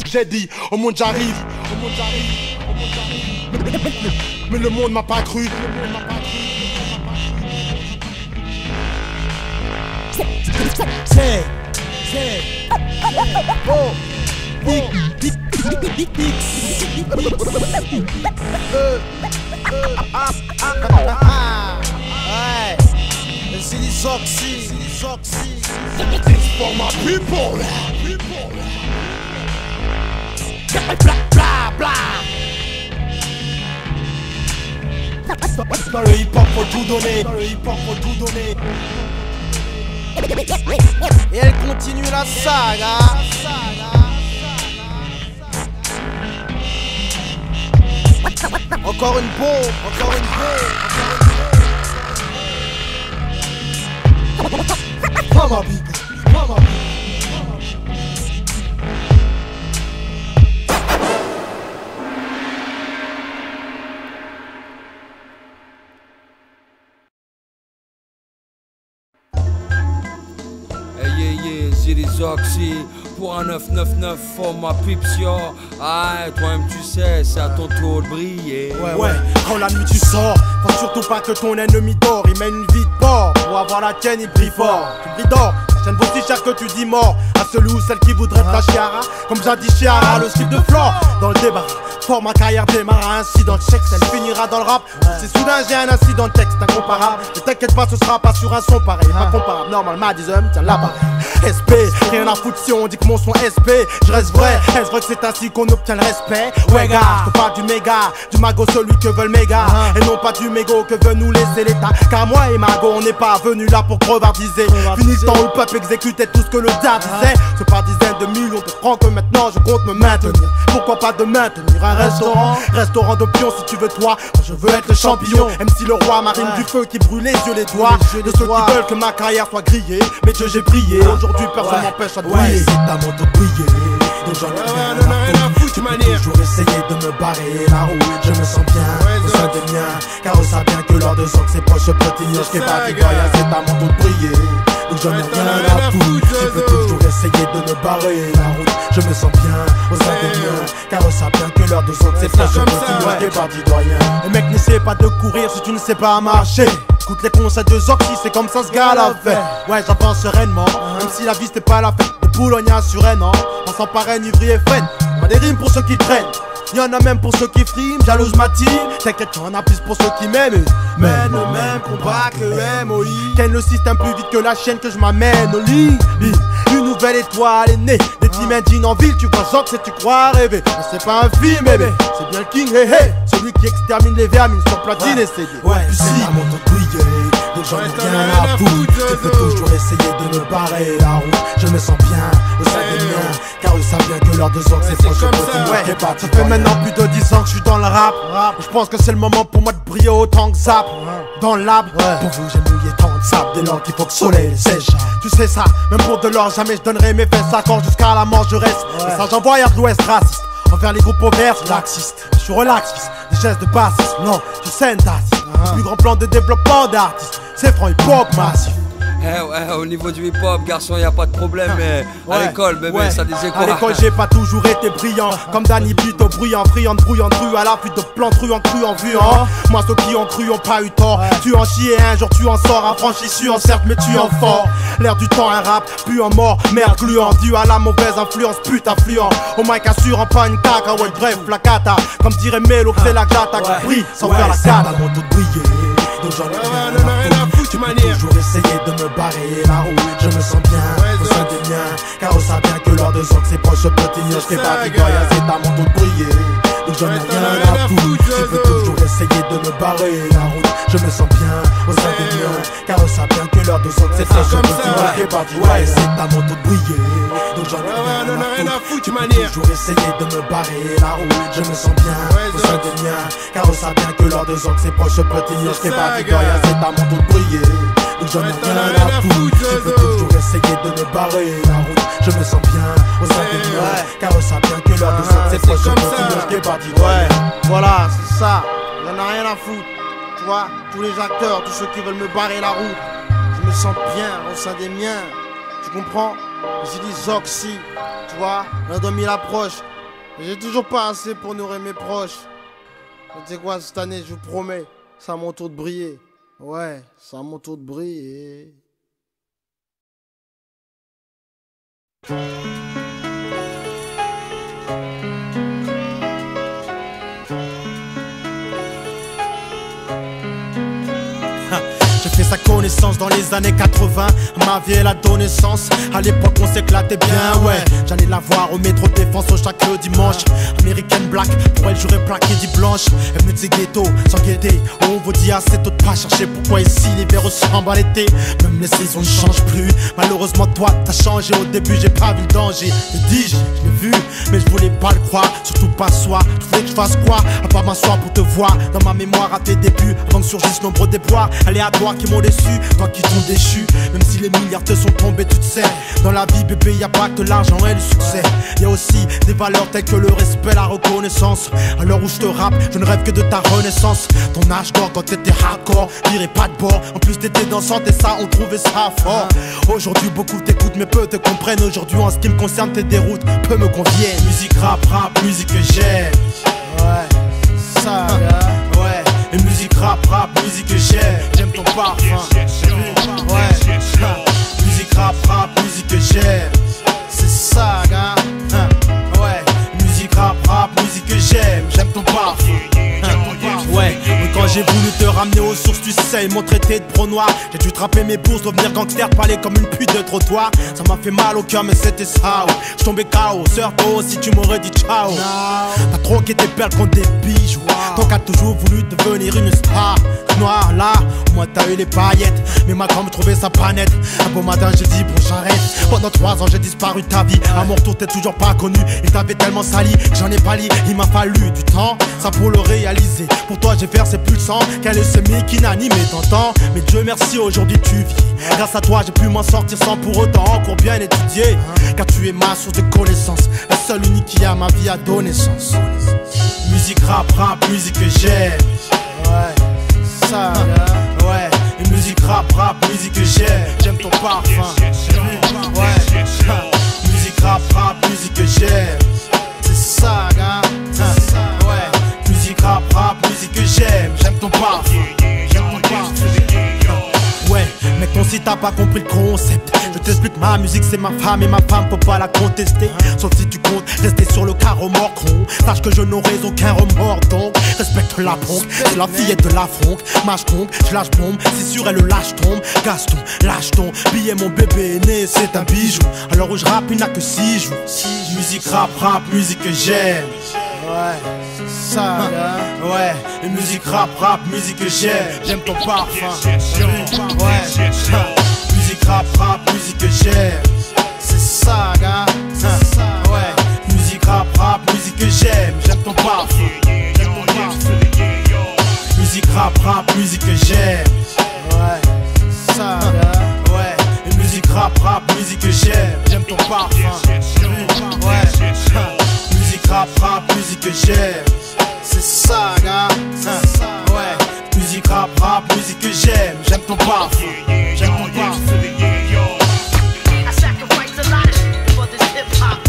J'ai dit, au monde j'arrive, mais le monde m'a pas cru. C'est les oxy. It's for my people. Bla bla bla. Dans le hip-hop faut tout donner. Et elle continue la saga. Encore une bombe. Mama people. J'ai les oxy pour un 999 for ma pips yo. Ah, toi-même tu sais, c'est à ton tour de briller. Ouais, quand la nuit tu sors, faut surtout pas que ton ennemi dort. Il mène une vie de porc, pour avoir la tienne il brille fort. Tu brilles d'or, la chaîne vaut si cher que tu dis mort. À celui ou celle qui voudrait te lâcher à ras, comme jadis Chiara, le slip de flore. Dans le débat, fort ma carrière démarre à ainsi dans le sexe. Elle finira dans le rap, c'est soudain j'ai un incident de texte incomparable. Ne t'inquiète pas, ce sera pas sur un son pareil. Pas comparable, normal, Madison, tiens là-bas. SP, rien à foutre si on dit que mon son SP. Je reste vrai, est-ce vrai que c'est ainsi qu'on obtient le respect? Ouais gars, je te parle du méga, du mago celui que veulent méga. Et non pas du mégo que veut nous laisser l'état. Car moi et Mago on n'est pas venus là pour crevardiser. Fini le temps où le peuple exécutait tout ce que le dard disait. C'est pas dizaines de millions de francs que maintenant je compte me maintenir. Pourquoi pas de maintenir un restaurant d'opinion si tu veux toi. Moi je veux être le champion, même si le roi marine du feu qui brûle les yeux les doigts. De ceux qui veulent que ma carrière soit grillée. Mais Dieu j'ai brillé, aujourd'hui personne m'empêche à te briller. C'est à mon tour de briller. Donc j'en ai rien à foutre. J'ai toujours essayé de me barrer la route. Je me sens bien au sein des miens. Car on sait bien que lors de son que ses proches petits. Je fais pas du goya, c'est à mon tour de briller. Donc j'en ai rien à foutre. Je veux toujours essayer de me barrer la route. Je me sens bien au sein des miens. Car on sait bien que lors de son que ses proches petits. Je fais pas du goya. Et mec n'essaie pas de courir si tu ne sais pas marcher. Écoute les conseils de Zoxy, c'est comme ça ce gars l'a fait. Ouais j'avance sereinement, même si la vie c'était pas la fête. De Boulogne à Suresnes, on s'en parraine, Ivry et Fresnes. Pas des rimes pour ceux qui traînent, y'en a même pour ceux qui friment. Jalouse ma team, t'inquiète y'en a plus pour ceux qui m'aiment. Mène le même combat que le MOI. Ken le système plus vite que la chienne que je m'amène au lit. Une nouvelle étoile est née. Des teams indignes en ville, tu vois Zox et tu crois rêver. Mais c'est pas un film bébé, c'est bien le king, hey hey. Celui qui extermine les vermines sur platine et CD. Ouais, c'est à mon tour de briller. Donc j'en ai rien à foutre. Je peux toujours essayer de me barrer la route. Je me sens bien au sein des miens. Car ils savent bien que l'heure de Zox c'est proche. Ouais, ça fait maintenant plus de 10 ans que je suis dans le rap. Je pense que c'est le moment pour moi de briller autant que Zap. Dans le lab, pour vous j'ai mouillé tant de sable. Dès lors qu'il faut que le soleil les sèche. Tu sais ça, même pour de l'or jamais je donnerai mes fesses. Accord jusqu'à la mort je reste. Message envoyé de l'ouest raciste. Envers les groupes ouvert, laxiste. Je suis relax, fils, des gestes de bassiste. Non, tu sais le plus grand plan de développement d'artistes. C'est franc hip-hop massif. Au niveau du hip-hop, garçon, y a pas de problème, mais à l'école, bébé, ça disait quoi? À l'école, j'ai pas toujours été brillant. Comme Danny plutôt bruyant, friand de brouillant de rue. À la fuite de plans cru en vue, hein. Moi, ceux qui ont cru ont pas eu tort. Tu en chies et un jour tu en sors. Affranchi, en certes, mais tu en fort. L'air du temps, un rap, puis en mort. Merde gluant, dû à la mauvaise influence, pute affluent. Au mic assurant pas une caca, ouais, bref, la cata. Comme dirait Melo, c'est la glata qui brille sans faire la cata. À mon tour de briller. Donc j'en ai rien à foutre. J'ai toujours essayé de me barrer la route. Je me sens bien au sein des miens. Car on sait bien que lors de son que ses proches petits. Je fais pas du goya, c'est à mon tour de briller. Donc j'en ai rien à foutre. Je veux toujours essayer de me barrer la route. Je me sens bien au sein des miens. Car on sait bien que lors de son que ses proches petits. Je fais pas du goya, c'est à mon tour de briller. Donc j'en ai rien à foutre. J'ai toujours essayé de me barrer la route. Je me sens bien au sein des miens. Car on sait bien que lors de son que ses proches petits. Je fais pas du goya, c'est à mon tour de briller. Donc j'en ai rien à foutre. Je veux toujours essayer de me barrer la route. Je me sens bien au sein des miens. Car on sait bien que l'heure de son c'est proche. Je pas dit ouais, voilà, c'est ça. Y'en a rien à foutre. Tu vois, tous les acteurs, tous ceux qui veulent me barrer la route. Je me sens bien au sein des miens. Tu comprends? J'ai dit Zoxy, tu vois, l'an 2000 approche. Mais j'ai toujours pas assez pour nourrir mes proches. Mais tu sais quoi, cette année, je vous promets, c'est à mon tour de briller. Ouais, c'est à mon tour de briller. J'ai fait sa connaissance dans les années 80. Ma vie elle a donné sens. À l'époque on s'éclatait bien, ouais. J'allais la voir au métro Défense chaque dimanche. Américaine black, pour elle j'aurais plaqué dit blanche. Elle venait de ses ghettos, sans guetter. On vous dit assez tôt de pas chercher pourquoi ici l'hiver ressemble à l'été. Même les saisons ne changent plus. Malheureusement toi t'as changé. Au début j'ai pas vu le danger. Je dis-je, je l'ai vu, mais je voulais pas le croire. Surtout pas soi. Tu voulais que je fasse quoi? À part m'asseoir pour te voir. Dans ma mémoire à tes débuts, avant que surgissent nombreux déboires aléatoires qui m'ont déçu, toi qui t'ont déchu. Même si les milliards te sont tombés, tu te sais. Dans la vie bébé y a pas que l'argent et le succès. Y a aussi des valeurs telles que le respect, la reconnaissance. À l'heure où je te rappe, je ne rêve que de ta renaissance. Ton âge d'or quand t'étais hardcore, virais pas de bord. En plus t'étais dansante et ça on trouvait ça fort. Aujourd'hui beaucoup t'écoutent mais peu te comprennent. Aujourd'hui en ce qui me concerne tes déroutes peu me conviennent. Musique rap, musique que j'aime. Ouais, ça ouais. Et musique rap, musique que j'aime ton parfum. Ouais, musique rap, musique que j'aime. c'est ça, gars. Ouais, musique rap, musique que j'aime ton parfum. Ouais, mais quand j'ai voulu te ramener aux sources, tu sais, ils m'ont traité de pro noir. J'ai dû trapper mes bourses, devenir gangster, parler comme une pute de trottoir. Ça m'a fait mal au cœur, mais c'était ça. Je tombais KO, sœur, toi aussi tu m'aurais dit ciao. T'as troqué tes perles contre des bijoux. Toi qui as toujours voulu devenir une star. Noir là, au moins t'as eu les paillettes. Mais ma grand me trouvait ça pas net. Un beau matin j'ai dit bon j'arrête. Pendant 3 ans j'ai disparu de ta vie. À mon retour t'es toujours pas connu. Il t'avait tellement sali que j'en ai pas li. Il m'a fallu du temps, ça pour le réaliser. Pour toi j'ai versé plus de sang qu'un leucémie qui n'animait t'entends. Mais Dieu merci aujourd'hui tu vis. Grâce à toi j'ai pu m'en sortir sans pour autant encore bien étudier. Car tu es ma source de connaissance. La seule unique qui a ma vie à donner sens. Musique rap, musique que j'aime. Ouais, ça, ouais, et musique rap, musique que j'aime ton parfum. Ouais, musique rap, musique que j'aime. c'est ça, gars. Ouais, musique rap, musique que j'aime ton parfum. Ouais, mais ton si t'as pas compris le concept. Je t'explique ma musique c'est ma femme et ma femme faut pas la contester. Sauf si tu comptes rester sur le carreau mort con. Sache que je n'aurai aucun remords donc respecte la pompe, c'est la fillette de la fronque. Mâche donc, je lâche bombe, si sur elle le lâche tombe. Gaston, lâche ton billet mon bébé est né c'est un bijou. Alors où je rappe il n'a que 6 jours. Musique rap, musique que j'aime. Ouais, c'est ça, gars. Ouais, et musique rap, musique que j'aime ton parfum. Ouais, musique rap, musique que j'aime. C'est ça, gars. Ouais, musique rap, musique que j'aime ton parfum. Musique rap, musique que j'aime. Ouais, c'est ça, gars. Ouais, et musique rap, musique que j'aime ton parfum. Ouais, musique rap, musique que j'aime. C'est ça, gars. Ouais, musique rap, musique que j'aime ton parfum. J'aime ton parfum. I sacrificed a lot of shit for this hip hop.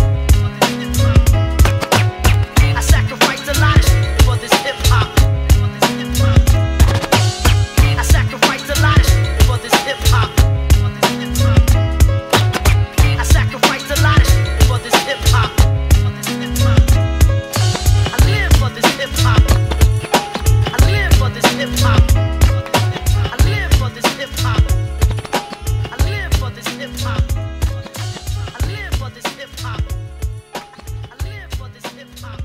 I sacrificed a lot of shit for this hip hop. I sacrificed a lot of shit for this hip hop. I sacrificed a lot of shit for this hip hop. I live for this hip hop. I live for this hip hop. I live for this hip hop. I live for this hip hop. I live for this hip hop. I live for this hip hop. I live for this hip hop.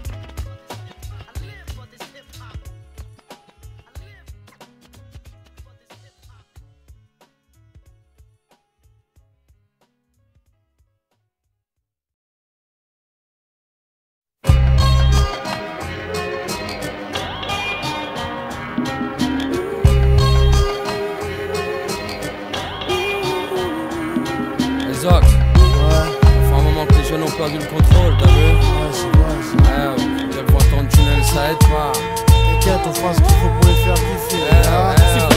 I live for this hip hop. Zox, ça fait un moment que les jeunes ont perdu le contrôle, t'as vu? Ouais, c'est vrai. Ouais, quel point ton tunnel ça aide pas. T'inquiète, on fera ce qu'il faut pour les faire kiffer.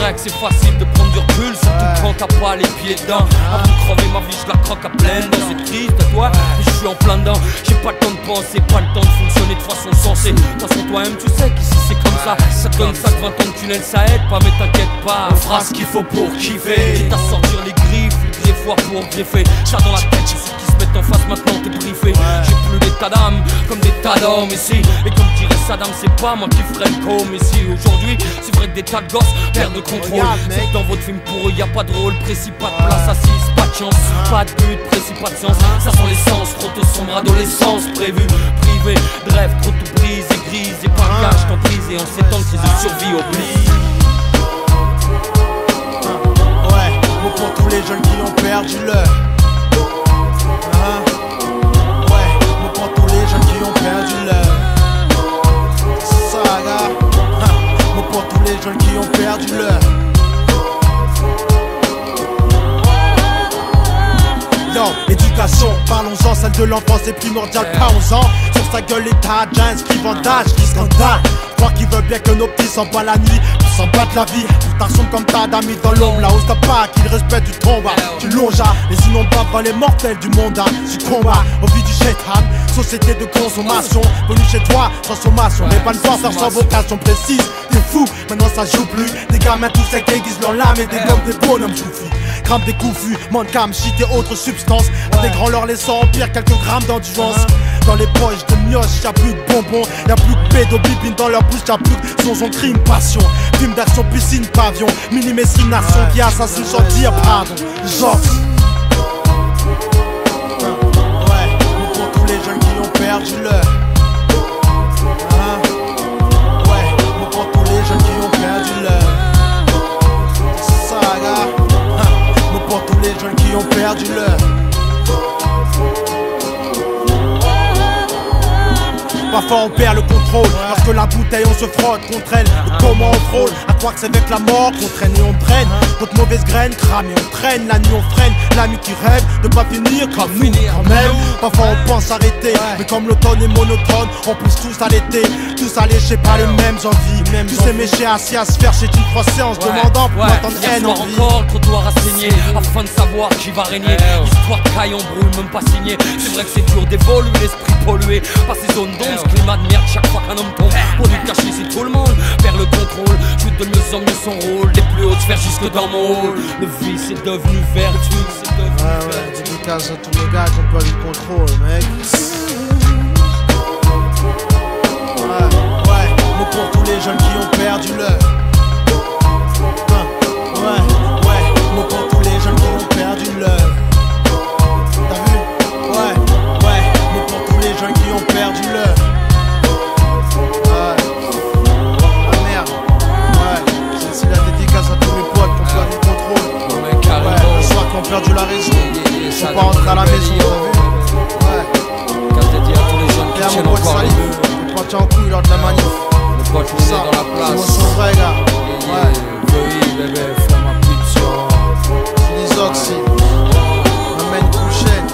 Ouais. vrai que c'est facile de prendre du recul, surtout quand t'as pas les pieds dedans. Avant de crever ma vie, je la croque à pleine dents. C'est triste à toi, mais je suis en plein dedans. J'ai pas le temps de penser, pas le temps de fonctionner de façon sensée. De toute façon toi-même tu sais qu'ici c'est comme ça. Ça te donne ça que 20 ans de tunnel, ça aide pas, mais t'inquiète pas, on fera ce qu'il faut pour kiffer. Quitte à sortir les griffes, les greffoirs pour greffer. Ça dans la tête, j'ai ceux qui se mettent en face, maintenant t'es briefé. J'ai plus des tas d'âmes, comme des tas d'hommes ici. Et comme dirait Saddam, c'est pas moi qui ferai le com ici. Aujourd'hui, c'est vrai que des tas de gosses perdent de contrôle. C'est que dans votre film pour eux, y a pas de rôle précis, pas de place assise, pas de chance, pas de but précis, pas de sens. Ça sent l'essence, trop tôt sombre adolescence prévue, privée, de rêve, trop tout brise et grise. Et par cache t'emprise et en 7 ans de crise de survie oblige. Ouais, mot pour tous les jeunes qui ont perdu l'heure. Ouais, mot pour tous les jeunes qui ont perdu l'heure. Saga, mot pour tous les jeunes qui ont perdu l'heure. Éducation, parlons-en, celle de l'enfance est primordiale, pas 11 ans. Sur sa gueule, l'état d'âge qui vandage, qui scandale. Crois qu'il veut bien que nos petits s'en battent la nuit, pour s'en battre la vie. Tout t'as sombre comme t'as d'amis dans l'ombre, là où t'as pas qu'il respecte, tu tombes. Tu longes, les innombrables dans les mortels du monde, tu combats au vie du shaitan. Société de consommation, venu chez toi, transformation. Les balles fortes sans vocation précise, t'es fou, maintenant ça joue plus. Des gamins tous secs aiguisent leur lame et des gommes des bonhommes jouffus. Crame des couffus, mancam, shit et autres substances. Intégrant leur laissant empire quelques grammes d'endurance. Dans les poches de mioches, y'a plus de bonbons, y'a plus de pédobibine dans leur bouche, y'a plus de son crime, passion. Film d'action, piscine, pavillon, mini-messination qui assassine sans dire pardon. Genre. Ouais, pour tous les jeunes qui ont perdu l'heure. Ouais, pour tous les jeunes qui ont perdu l'heure. Saga. Pour tous les jeunes qui ont perdu l'heure. Parfois on perd le contrôle, lorsque la bouteille on se frotte contre elle. Et comment on frôle, à croire que c'est avec la mort qu'on traîne et on traîne. D'autres mauvaises graines crament et on traîne. La nuit on freine, la nuit qui rêve de pas finir comme nous quand même. Parfois on pense arrêter, mais comme l'automne est monotone, on pousse tous à l'été, tous alléchés par les mêmes envies. Tous ces méchés assis à se faire chez une croissance, demandant pour entendre haine en vie. Encore le trottoir à saigner, afin de savoir qui va régner. Histoire de caille, on brûle, même pas signé. C'est vrai que c'est dur d'évoluer, l'esprit pollué par ces zones d'ombre. Climat de merde chaque fois qu'un homme tombe. Pour lui cacher si tout le monde perd le contrôle. Je de mieux en mieux son rôle, des plus hautes sphères jusque dans mon hall. Le vice est devenu vertu, c'est devenu ouais, dédicace à tous les gars qui ont pas eu le contrôle, mec. Ouais, mot pour tous les jeunes qui ont perdu l'heure. Ouais, mot pour tous les jeunes qui ont perdu l'heure. T'as vu? Ouais, mot pour tous les jeunes qui ont perdu l'heure. C'est la dédicace à tous mes potes qui ont perdu le contrôle. Ouais, le soir qui ont perdu la raison. Ils sont pas rentrés à la maison, t'as vu? Ouais. Quand t'as dit à tous les jeunes qui tiennent encore les deux. Les potes en couille lors de la manif. Les potes on est dans la place. C'est mon vrai gars. Ouais. Oui bébé, fais ma petite soeur. Les oxy. Amène couchette.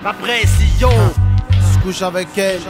Ma pression, Se couche avec elle.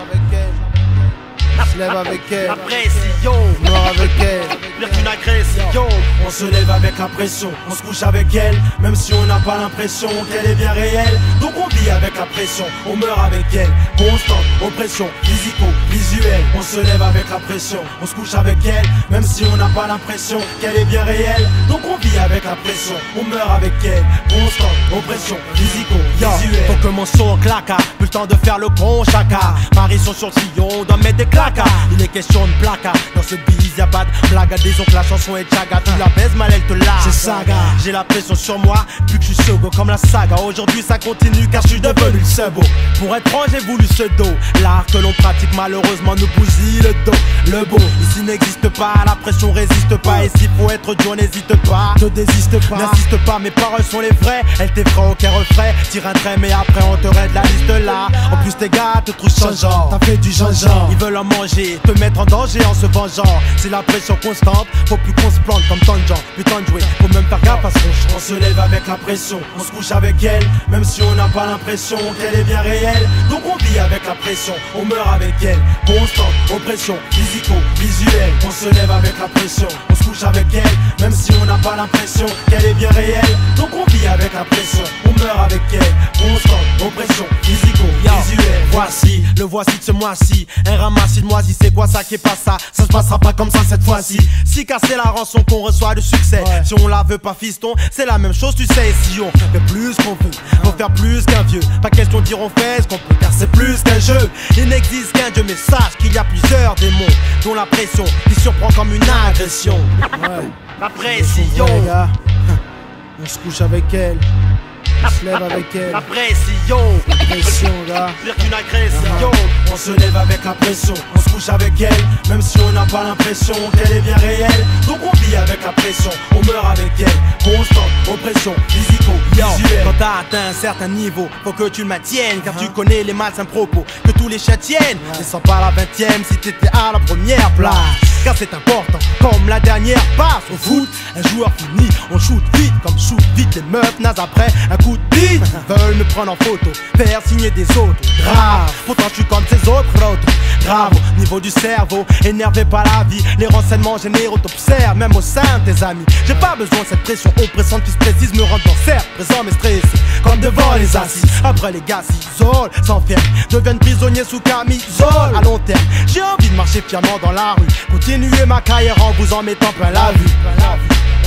Se lève avec elle. ma pression, Mort avec elle. pire qu'une agression. On se lève avec la pression, on se couche avec elle, même si on n'a pas l'impression qu'elle est bien réelle. Donc on vit avec la pression, on meurt avec elle. Constante, oppression, physico-visuelle. On se lève avec la pression, on se couche avec elle, même si on n'a pas l'impression qu'elle est bien réelle. Donc on vit avec la pression, on meurt avec elle. Constante, oppression, physico-visuelle. Faut que mon son claque, plus le temps de faire le con chaka. Marie sont sur le sillon, doit mettre des claques. Il est question de placa, dans ce bise y'a pas de blague. Disons que la chanson est chaga, tu la la baise, mal elle te lâche. C'est ça, gars. J'ai la pression sur moi, plus que je suis Shogo comme la saga. Aujourd'hui ça continue car je suis devenu le sebo. Pour être franc j'ai voulu ce dos. L'art que l'on pratique malheureusement nous bousille le dos. Le beau ici n'existe pas, la pression résiste pas. Et s'il faut être dur n'hésite pas, Ne désiste pas. n'insiste pas, mes paroles sont les vraies. Elles t'effraient aucun refrain. Tire un trait mais après on te raide la liste là. En plus tes gars te trouvent changeant. T'as fait du Jean-Jean. Ils veulent en manger, te mettre en danger en se vengeant. C'est la pression constante, faut plus qu'on se plante comme tant de gens. Putain de jouer, faut même faire gaffe à ce qu'on chante. On se lève avec la pression, on se couche avec elle. Même si on n'a pas l'impression qu'elle est bien réelle. Donc on vit avec la pression, on meurt avec elle. Constante, oppression, physico-visuelle. On se lève avec la pression, on se couche avec elle. Même si on n'a pas l'impression qu'elle est bien réelle. Donc on vit avec la pression, on meurt avec elle. Constante, oppression, physico-visuelle. Voici, le voici de ce mois-ci. Un ramassis de moisi, c'est quoi ça qui est pas ça? Ça se passera pas comme ça cette fois-ci. Si casser la rançon qu'on reçoit de succès. Si on la veut pas fiston, c'est la même chose tu sais. Et si on fait plus qu'on veut, faut faire plus qu'un vieux. Pas question de dire on fait ce qu'on peut car c'est plus qu'un jeu. Il n'existe qu'un dieu mais sache qu'il y a plusieurs démons. Dont la pression qui surprend comme une agression. Ouais. La pression, Ouais, gars. On se couche avec elle. On se lève avec elle. la pression. Pression, gars. Pire qu'une agression. On se lève avec la pression, on se couche avec elle. Même si on n'a pas l'impression qu'elle est bien réelle. Donc on vit avec la pression, on meurt avec elle. Constante, oppression, physico-visuelle. Quand t'as atteint un certain niveau, faut que tu le maintiennes. Car tu connais les malsains propos que tous les chiens tiennent. Descends pas la 20ème si t'étais à la première place. Car c'est important, comme la dernière passe au foot. Un joueur fini, on shoot vite, comme shoot vite les meufs nazes après un coup de bite. Veulent me prendre en photo, faire signer des autres. Grave, pourtant je suis comme ces autres grave, au niveau du cerveau, énervé par la vie. Les renseignements généraux t'observent, même au sein de tes amis. J'ai pas besoin de cette pression oppressante qui se précise, me rend dans certes présent mais stressé, comme devant les assises. Après les gars s'isolent, s'enferment, deviennent prisonniers sous camisole. À long terme, j'ai envie de marcher fièrement dans la rue, continuer ma carrière en vous en mettant plein la vue.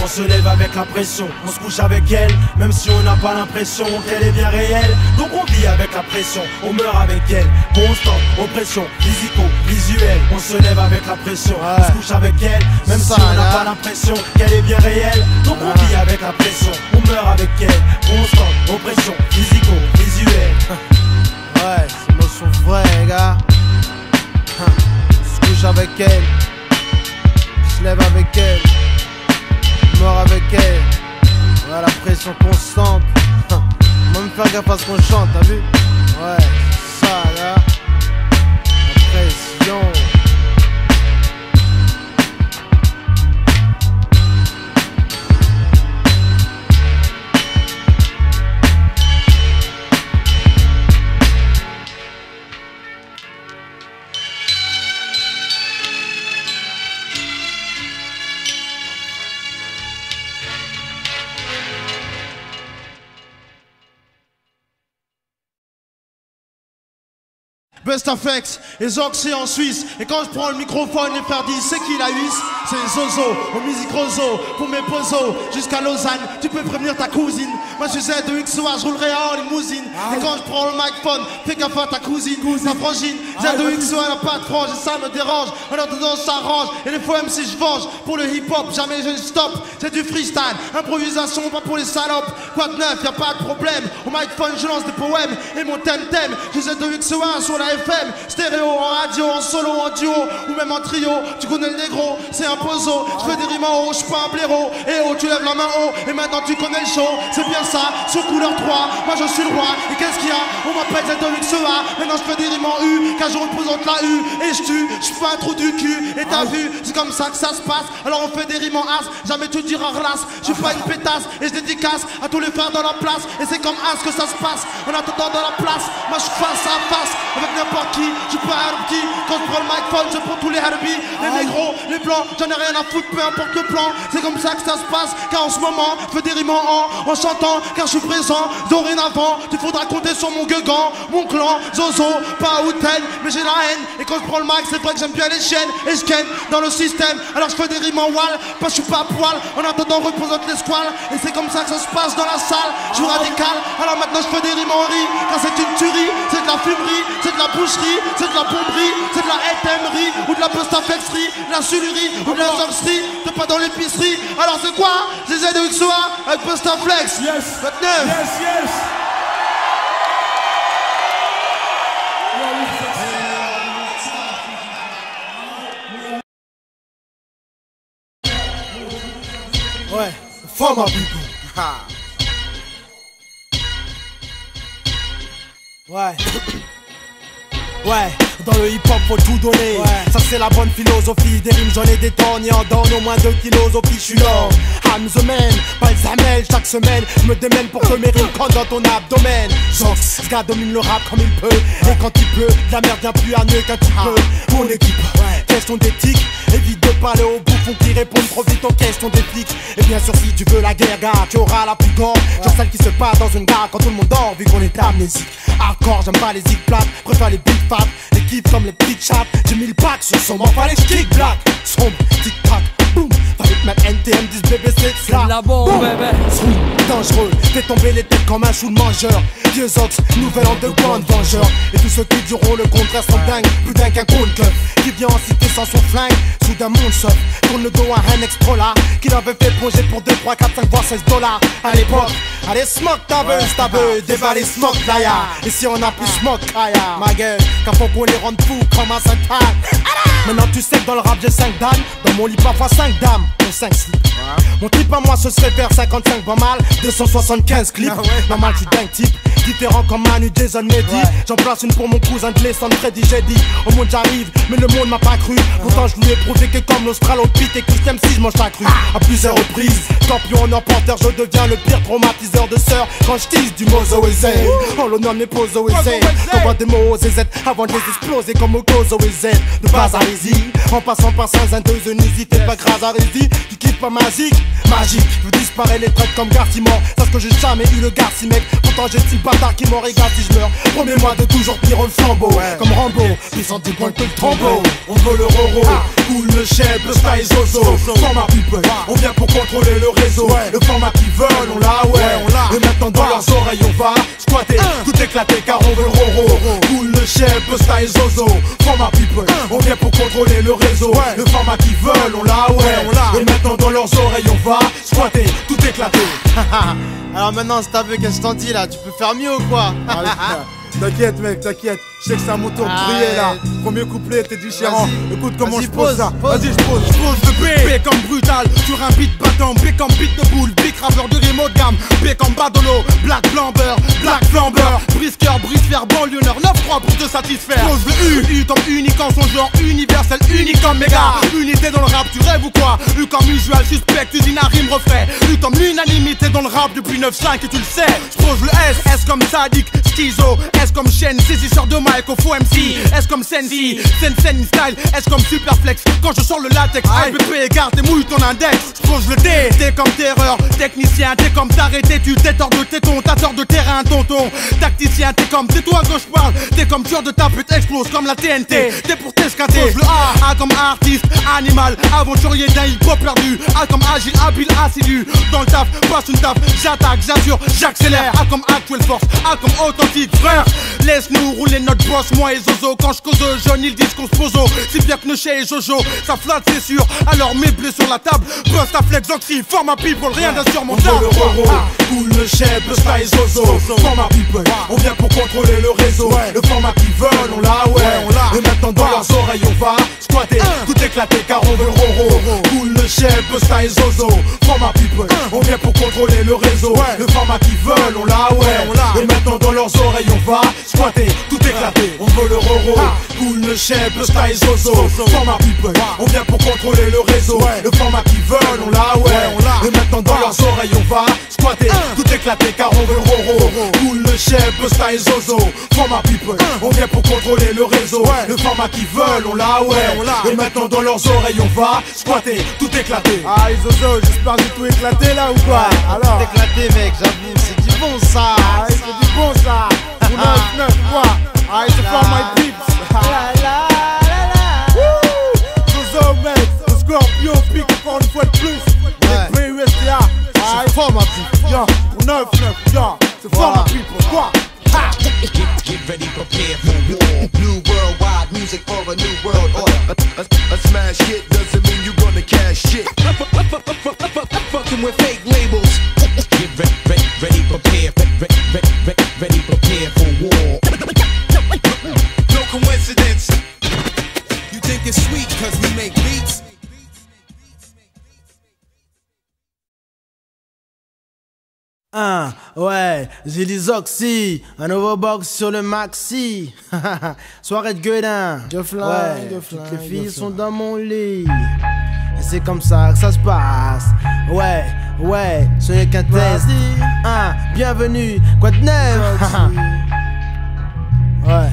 On se lève avec la pression, on se couche avec elle. Même si on n'a pas l'impression qu'elle est bien réelle. Donc on vit avec la pression, on meurt avec elle. Constante, oppression, physico-visuelle. On se lève avec la pression, on se couche avec elle. Même si on n'a pas l'impression qu'elle est bien réelle. Donc on vit avec la pression, on meurt avec elle. Constante, oppression, physico-visuelle. Ouais, ces mots sont vrais, gars. On se couche avec elle, on se lève avec elle, on meurt avec elle. Ouais, la pression constante. On va me faire gaffe à ce qu'on chante, t'as vu? Ouais, c'est ça, gars. La pression. Best Effects et Zoxy en Suisse. Et quand je prends le microphone, les frères disent c'est qui la Huisse? C'est Zozo, au Music Rozo, pour mes pozos, jusqu'à Lausanne. Tu peux prévenir ta cousine. Moi je suis Z2XOA, je roulerai en limousine. Et quand je prends le microphone, fais gaffe à ta cousine, ta frangine. Z2XOA n'a pas de frange et ça me dérange. En attendant ça s'arrange. Et les fois même si je venge, pour le hip hop, jamais je ne stoppe. C'est du freestyle, improvisation, pas pour les salopes. Quoi de neuf, y'a pas de problème. Au microphone, je lance des poèmes et mon thème. Je suis Z2XOA sur la FM, stéréo, en radio, en solo, en duo ou même en trio. Tu connais le négro, c'est un pozo. Je fais des rimes en haut, je suis pas un blaireau. Et oh, tu lèves la main haut et maintenant tu connais le show. C'est bien ça, sur couleur 3, moi je suis le roi. Et qu'est-ce qu'il y a? On m'appelle Z2XOA. Maintenant je fais des rimes en U, car je représente la U. Et je tue, je fais un trou du cul. Et t'as vu, c'est comme ça que ça se passe. Alors on fait des rimes en as, jamais tu diras relace. Je suis pas une pétasse et je dédicace à tous les frères dans la place. Et c'est comme as que ça se passe. En attendant dans la place, moi je suis face à face avec n'importe qui. Je suis pas un petit. Quand je prends le microphone, je prends tous les harbis. Les négros, les blancs, j'en ai rien à foutre, peu importe le plan. C'est comme ça que ça se passe. Car en ce moment, je fais des rimes en chantant. Car je suis présent, dorénavant. Tu faudras compter sur mon gueugant, mon clan, Zozo, pas Houten, mais j'ai la haine. Et quand je prends le mic, c'est vrai que j'aime bien les chiennes. Et je ken dans le système. Alors je fais des rimes en wall, parce que je suis pas à poil. En attendant, représente les squales. Et c'est comme ça que ça se passe dans la salle. Je suis radical. Alors maintenant, je fais des rimes en riz. Car c'est une tuerie, c'est de la fumerie, c'est de la la boucherie, c'est de la bomberie, c'est de la SMRI, ou de la postaflexerie, de la sulurie, ou de la zoxerie, t'es pas dans l'épicerie. Alors c'est quoi? Les ZXOA avec postaflex. Yes. 29. Yes, yes. Ouais, forme à Bigo. Ouais. Ouais, dans le hip-hop faut tout donner. Ça c'est la bonne philosophie. Des rimes j'en ai des tonnes et en donne au moins 2 kilos au je suis là. I'm the man, pas Zamel. Chaque semaine je me démène pour que mes rimes comptent dans ton abdomen. Zox, ce gars domine le rap comme il peut. Et quand il pleut, la merde vient plus à mieux qu'un petit peu. Mon équipe, question d'éthique. Évite de parler aux bouffons qui répondent trop vite aux questions des flics. Et bien sûr si tu veux la guerre, gars, tu auras la plus grande. Genre celle qui se passe dans une gare quand tout le monde dort, vu qu'on est amnésique. Hardcore, j'aime pas les zig plates, préfère les big fat. Les kiffs comme les petites chattes. J'ai mis le pack sur son m'en fallait kick black. Sombre, tic tac, boum. Fallait que ma NTM dise BBC C'est de la bombe, bébé. Dangereux, fais tomber les têtes comme un chou de mangeur. Vieux Ox, nouvel an de bande vengeur. Et tous ceux qui diront le contraire sont dingues. Plus dingue qu'un compte club qui vient en cité sans son flingue. Soudain monde sauf, tourne le dos à un ex-prola qui l'avait fait plonger pour 2, 3, 4, 5 voire 16 dollars à l'époque. Allez smoke ta beuh, dévalez smoke playa. Et si on a plus smoke kaya, ma gueule, car faut qu'on les rende fous comme un Saint-Anne. Maintenant tu sais que dans le rap j'ai 5 dames. Dans mon lit parfois 5 dames, pour 5 slips. Mon type à moi ce serait faire 55 pas mal, 275 clips. Normal je suis dingue type, différent comme Manu, Jason, Mehdi. J'en place une pour mon cousin de l'Essonne, Freddy, j'ai dit au monde j'arrive, mais le monde m'a pas cru. Pourtant je lui ai prouvé que comme l'Australopithèque et que je t'aime si je mange ta crue. À plusieurs reprises, champion en porteur, je deviens le pire traumatiseur de sœurs. Quand je tease du Mozo et Z, en l'honneur de mes poses au Z. T'envoies des mots aux Z avant de les exploser comme au Gozo et Z. De base à Easy, en passant par Saint-Zindeuse, n'hésitez pas grâce à Rési. Tu kiffes pas magique, je veux disparaître les traites comme Garcimore. Parce que j'ai jamais eu le Garci mec. Pourtant j'ai le bâtard qui m'en régale si je meurs. Promets-moi de toujours tenir le flambeau, comme Rambo, puissant du point que le trombeau. On veut le roro, cool le chef, le style zozo. Format people, on vient pour contrôler le réseau. Le format qu'ils veulent, on l'a, ouais. Et maintenant dans leurs oreilles on va squatter, tout éclater car on veut le roro. Cool le chef, le style zozo. Format people, on vient pour contrôler le réseau. Le format qu'ils veulent, on l'a, ouais. Et maintenant dans leurs oreilles on va squatter, tout éclater. Alors maintenant si t'as vu qu'est-ce que je t'en dis là, tu peux faire mieux ou quoi? T'inquiète mec, t'inquiète. Je sais que c'est à mon tour de briller là. Premier couplet, t'es différent. Écoute comment je pose ça. Vas-y, je pose le B comme brutal. Sur un beat battant, B comme beat de boule. Big rappeur de rime haut de gamme. B comme Badolo, Black Flamber, Brisqueur, brise-fer, banlieuneur, 9-3 pour te satisfaire. Pose le U comme unique en son genre, universel, unique comme méga. Unité dans le rap, tu rêves ou quoi? U comme usual, suspect, usine à rime refait. U comme l'unanimité dans le rap depuis 9-5 et tu le sais. Je pose le S comme sadique, schizo. S comme chaîne, saisisseur de mic au faux MC. S comme Sensi, Sen style. S comme Superflex, quand je sors le latex. IPP, garde et mouille ton index. Je pose le D, T comme terreur. Technicien, T comme t'arrêter, tu t'es tort de téton, t'as tort de terrain, tonton. Tacticien, T comme tais-toi quand je parle. T comme tueur de ta pute, explose comme la TNT. T pour t'escater. Pose le A comme artiste, animal, aventurier d'un hip-hop perdu. A comme agile, habile, assidu. Dans le taf, passe une taf, j'attaque, j'assure, j'accélère. A comme actuelle force, A comme authentique, frère. Laisse-nous rouler notre boss, moi et Zozo. Quand je cause jeune, ils disent qu'on se pose. Si bien que Neuchet et Jojo, ça flatte c'est sûr. Alors mets blé sur la table, bust à flex, oxy, format people, rien d'insurmontable. On veut le roro, cool le chef, le style Zozo. Format people, on vient pour contrôler le réseau. Le format qu'ils veulent, on l'a, ouais. Et maintenant dans leurs oreilles on va squatter, tout éclater car on veut le roro. Cool le chef, le style Zozo. Format people, on vient pour contrôler le réseau. Le format qu'ils veulent, on l'a, ouais. Et maintenant dans leurs oreilles on va squatter, tout éclater. On veut le roro, cool le chef, le style Zozo. Format people, on vient pour contrôler le réseau. Le format qu'ils veulent, on l'a, ouais. Et maintenant dans leurs oreilles on va squatter, tout éclater car on veut le roro. Cool le chef, le style Zozo. Format people, on vient pour contrôler le réseau. Le format qu'ils veulent, on l'a, ouais. Et maintenant dans leurs oreilles on va squatter, tout éclater. Ah Zozo, j'espère que j'ai tout éclaté là ou quoi? Alors Tout éclaté mec, j'avoue, c'est du bon ça. c'est du bon ça. Pour 9-9 quoi? C'est for my peeps. Zozo mec, le Scorpion pique encore une fois de plus. Les PUSTA. C'est fort ma petite. Yo, pour 9-9, yo, c'est for my people quoi? Get ready, prepare for war. working with fake labels. Get ready, prepare for war. No coincidence. You think it's sweet cause we make beats? Ouais, Zilly Oxy, un nouveau box sur le maxi. Soirée de gueudin. Toutes les filles sont dans mon lit. Et c'est comme ça que ça se passe. Ouais, ce n'est qu'un test. Bienvenue, quoi de neuf? Ouais.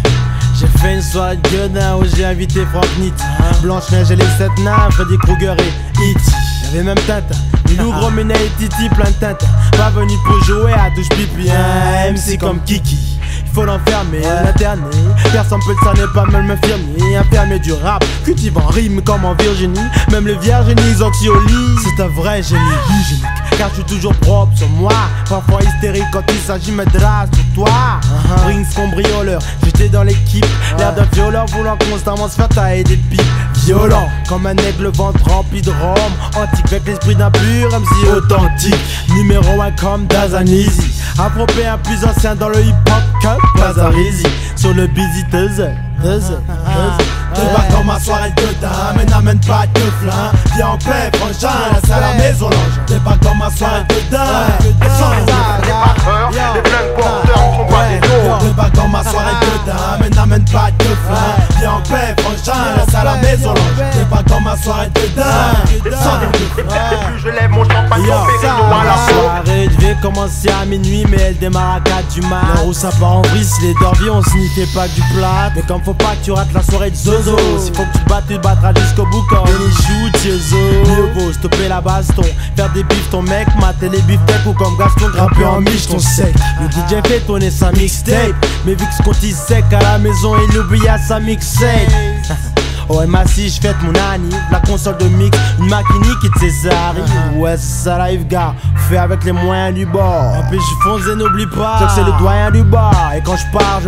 J'ai fait une soirée de gueudin où j'ai invité Frank Nitt, Blanche-Neige et les 7 nains, Freddy Krueger et E.T. Y'avait même Tintin, Lilou, Gros Minet et Titi, plein de Tintin. Pas venu pour jouer à touche pipi, un MC comme Kiki. Il faut l'enfermer, l'interner. Personne peut le cerner, pas même m'infirmer. Infirmier du rap, cultive en rime comme en Virginie. Même les vierges génies oxyoli. C'est un vrai génie hygiénique, car je suis toujours propre sur moi. Parfois hystérique quand il s'agit de mettre drap sur toi. Rings cambrioleur, j'étais dans l'équipe. L'air d'un violeur voulant constamment se faire tailler des pipes. Violent, comme un aigle, le ventre rempli de rhum. Antique avec l'esprit d'un pur MC authentique. Numéro 1 comme Dazanizi. Afropéen plus ancien dans le hip-hop que Bazarizi. Sur le busy Débarque dans ma soirée de gueudin, mais n'amène pas de flingue. Viens en paix, frangin, c'est à la maison l'ange. Débarque dans ma soirée de gueudin, sans les peur, les flingues porteurs ne sont pas des dos. Débarque dans ma soirée de gueudin, mais n'amène pas de flingue. Viens en paix, frangin, c'est à la maison l'ange. Débarque dans ma soirée de gueudin, sans les plus je lève mon champagne, mon périllon à la soirée devait commencer à minuit, mais elle démarre à 4 du mat. L'heure où ça part en vrille, si les dorviers on sniffait pas du plat. Mais comme faut pas que tu rates la soirée de Zozo, s'il faut que tu te battes, tu te battras jusqu'au bout comme Benny Chou, Tiezo. Mieux vaut stopper la baston, faire des bifs ton mec, mater les beefsteaks ou comme Gaston grimper en miche ton sec. Le DJ fait tourner sa mixtape, mais vu que ce qu'on dit sec à la maison, il oublie à sa mixtape. Oh si je fête mon anniv, la console de mix, une maquinique et de César. Ouais ça live gars, fait avec les moyens du bord. En plus je fonce et n'oublie pas que c'est le doyen du bar. Et quand je pars,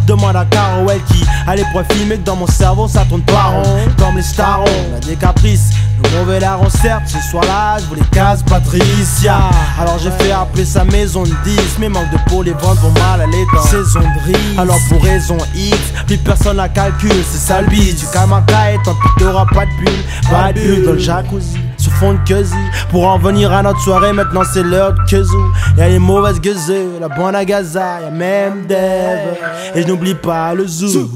demande à Caroel qui a les points filmés que dans mon cerveau ça tourne pas rond. Comme les starons, on a des caprices, le mauvais larron certes, ce soir là je voulais casse Patricia. Alors j'ai fait appeler sa maison de 10, mais manque de peau, les ventes vont mal aller dans saison de riz. Alors pour raison X, plus personne la calcule, c'est ça le bis. Tu calmes un caille, tant pis t'auras pas de bulle dans le jacuzzi, sous fond de queuzy. Pour en venir à notre soirée, maintenant c'est l'heure de Kezo. Y'a les mauvaises gueuseux, la bonne à Gaza, y'a même Dev. Et je n'oublie pas le zoo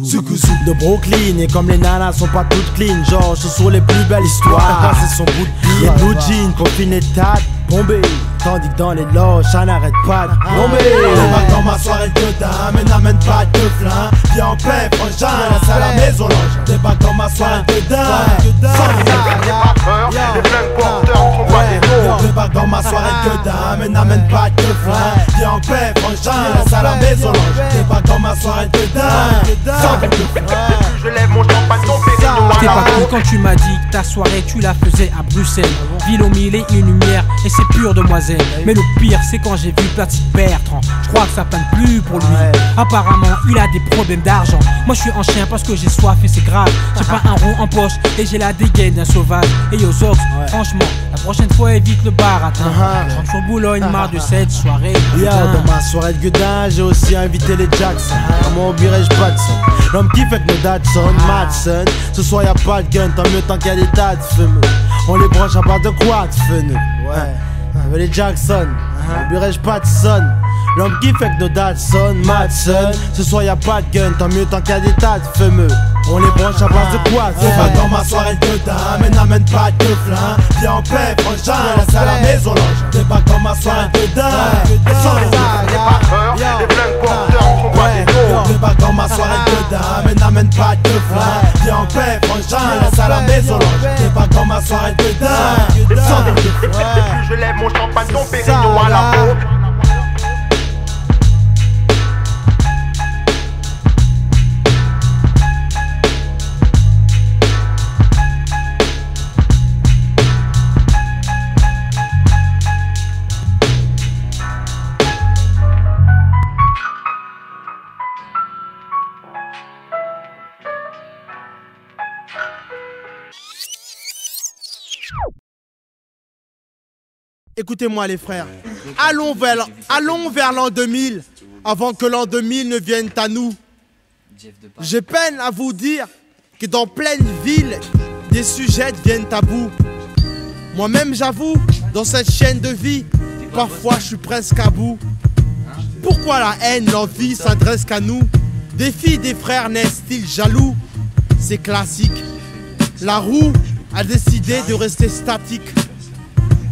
de Brooklyn. Et comme les nanas sont pas toutes clean, genre ce sont les plus belles histoires. C'est son bout de pied, blue jean, confine état bombé. Tandis que dans les loges, ça n'arrête pas de tomber. Débarque dans ma soirée de gueudin, mais n'amène pas de flingue. Viens en paix, frangin, c'est à la maison l'ange. Débarque dans ma soirée de gueudin, sans les flingues porteurs ne sont pas des dos. Débarque dans ma soirée de gueudin, mais n'amène pas de flingue. Viens en paix, frangin, c'est à la maison l'ange. Débarque dans ma soirée de gueudin, sans les je lève mon champagne, ton périllon à T'es la pas cru quand tu m'as dit que ta soirée tu la faisais à Bruxelles. Ville aux mille et une lumière et c'est pur demoiselle. Mais le pire c'est quand j'ai vu Platine Bertrand. Je crois que ça peine plus pour lui. Apparemment il a des problèmes d'argent. Moi je suis en chien parce que j'ai soif et c'est grave. J'ai pas un rond en poche et j'ai la dégaine d'un sauvage. Et yo Zox, franchement la prochaine fois évite le baratin. Je rentre sur Boulogne, marre de cette soirée. Dans ma soirée de gueudin, j'ai aussi invité les Jackson. Comment oublierais-je Patson, l'homme qui fait que nos Datsun, Madsen. Ce soir y'a pas de gun, tant mieux tant qu'il y a des tas de fumeux. On les branche à part de quoi de feneux. Ouais, les Jackson, oublierais-je Patson, l'homme qui fait que nos Datsun, Madsen. Ce soir y'a pas de gun, tant mieux tant qu'il y a des tas de fumeux. On les branche à base de quoi? C'est pas dans ma soirée de gueudin, mais n'amène pas de flingue. Viens en paix, frangin, c'est à la maison l'ange. Débarque dans ma soirée de gueudin, sans les flingues porteurs ne sont pas des dos. Débarque dans ma soirée de gueudin, mais n'amène pas de flingue. Viens en paix, frangin, c'est à la maison l'ange. Débarque dans ma soirée de gueudin, sans les plus je lève mon champagne, ton périllon à la peau. Écoutez-moi les frères, allons vers l'an 2000, avant que l'an 2000 ne vienne à nous. J'ai peine à vous dire que dans pleine ville, des sujets deviennent tabous. Moi-même j'avoue, dans cette chaîne de vie, parfois je suis presque à bout. Pourquoi la haine, l'envie s'adresse qu'à nous? Des filles, des frères naissent-ils jaloux? C'est classique. La roue a décidé de rester statique.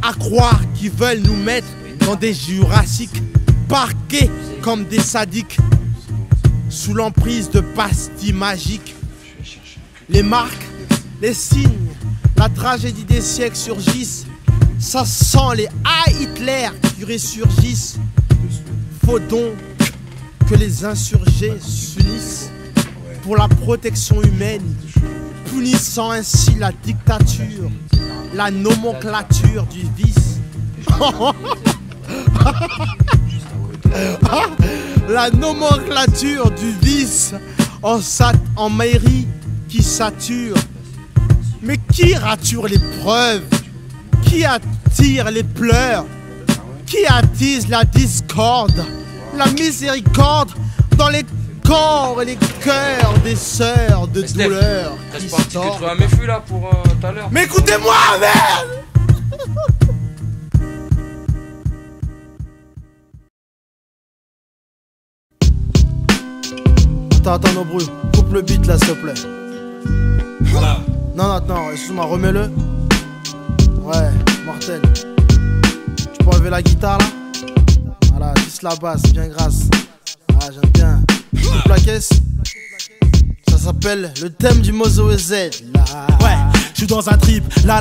À croire qu'ils veulent nous mettre dans des jurassiques, parqués comme des sadiques, sous l'emprise de pastilles magiques. Les marques, les signes, la tragédie des siècles surgissent. Ça sent les Hitler qui ressurgissent. Faut donc que les insurgés s'unissent pour la protection humaine, punissant ainsi la dictature, la nomenclature du vice. La nomenclature du vice en mairie qui sature. Mais qui rature les preuves? Qui attire les pleurs? Qui attise la discorde? La miséricorde dans les corps et les cœurs des sœurs de douleur. C'est parti que tu as mes fûts là pour tout à l'heure. Mais écoutez-moi, merde! Attends, nos bruits. Coupe le beat là, s'il te plaît. Voilà. Non, excuse-moi, remets-le. Ouais, mortel. Tu peux enlever la guitare là? Voilà, juste la basse, bien grasse. Ah, j'aime bien. Coupe la caisse. Ça s'appelle le thème du Mozo Z. Ouais, je suis dans un trip, la.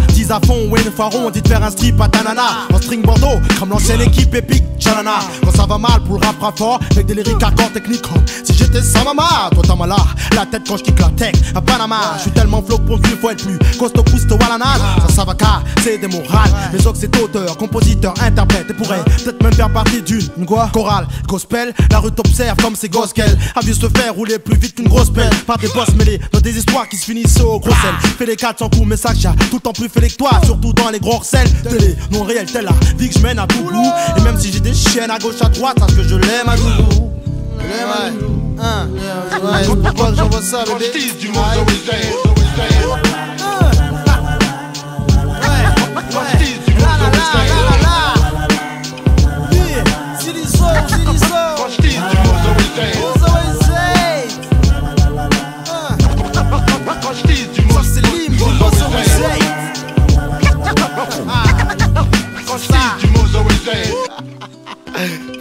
10 à fond, Wayne Faron, dit de faire un strip à Tanana. En string Bordeaux, comme l'ancienne équipe épique, Chanana. Quand ça va mal pour le rap fort, avec des lyriques hardcore techniques. Si j'étais sa maman, toi t'as mal la tête quand je kick la tech à Panama. Je suis tellement flow pour qu'il faut être plus costaud, walana. Ça va car c'est des morales. Les autres c'est auteur, compositeur, interprète. Et pourrait peut-être même faire partie d'une chorale, gospel. La rue t'observe comme c'est gospel. A vu se faire rouler plus vite qu'une grosse pelle. Par des boss mêlés dans des histoires qui se finissent au gros sel. Fais les 400 coups, mais ça j'ai tout le temps plus fait que toi. Surtout dans les gros recels. Télé, non réel, telle la vie que je mène à Boulou. Et même si j'ai des chiennes à gauche, à droite, sache que je l'aime à Doudou. Ouais, je peux pas que j'envoie ça, bébé.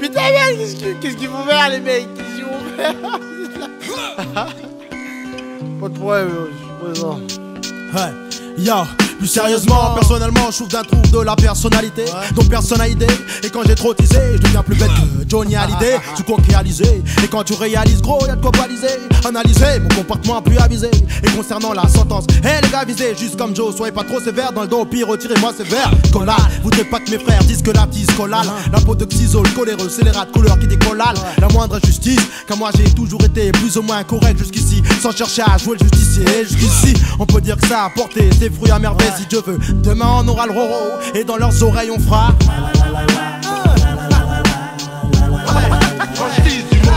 Putain, qu'est-ce qu'ils vont faire, les mecs? Qu'est-ce qu'ils vont faire? Pas de problème, je suis présent. Ouais, yo. Plus sérieusement, personnellement, je souffre d'un trouble de la personnalité, donc personne n'a idée. Et quand j'ai trop teasé, je deviens plus bête que Johnny Hallyday. Tu crois réalisé, et quand tu réalises gros, y'a de quoi baliser. Analyser mon comportement plus avisé. Et concernant la sentence, les gars visés, juste comme Joe, soyez pas trop sévère dans le dos, pire retirez-moi sévère. Collal, voudrais pas que mes frères disent que la petite collale. La peau de xysol, coléreux, c'est les rats de couleur qui décollal. La moindre injustice, car moi j'ai toujours été plus ou moins correct jusqu'ici, sans chercher à jouer le justicier. Et jusqu'ici, on peut dire que ça a porté ses fruits à merveille. Si Dieu veut, demain on aura le roro, et dans leurs oreilles on fera. Quand je dis du monde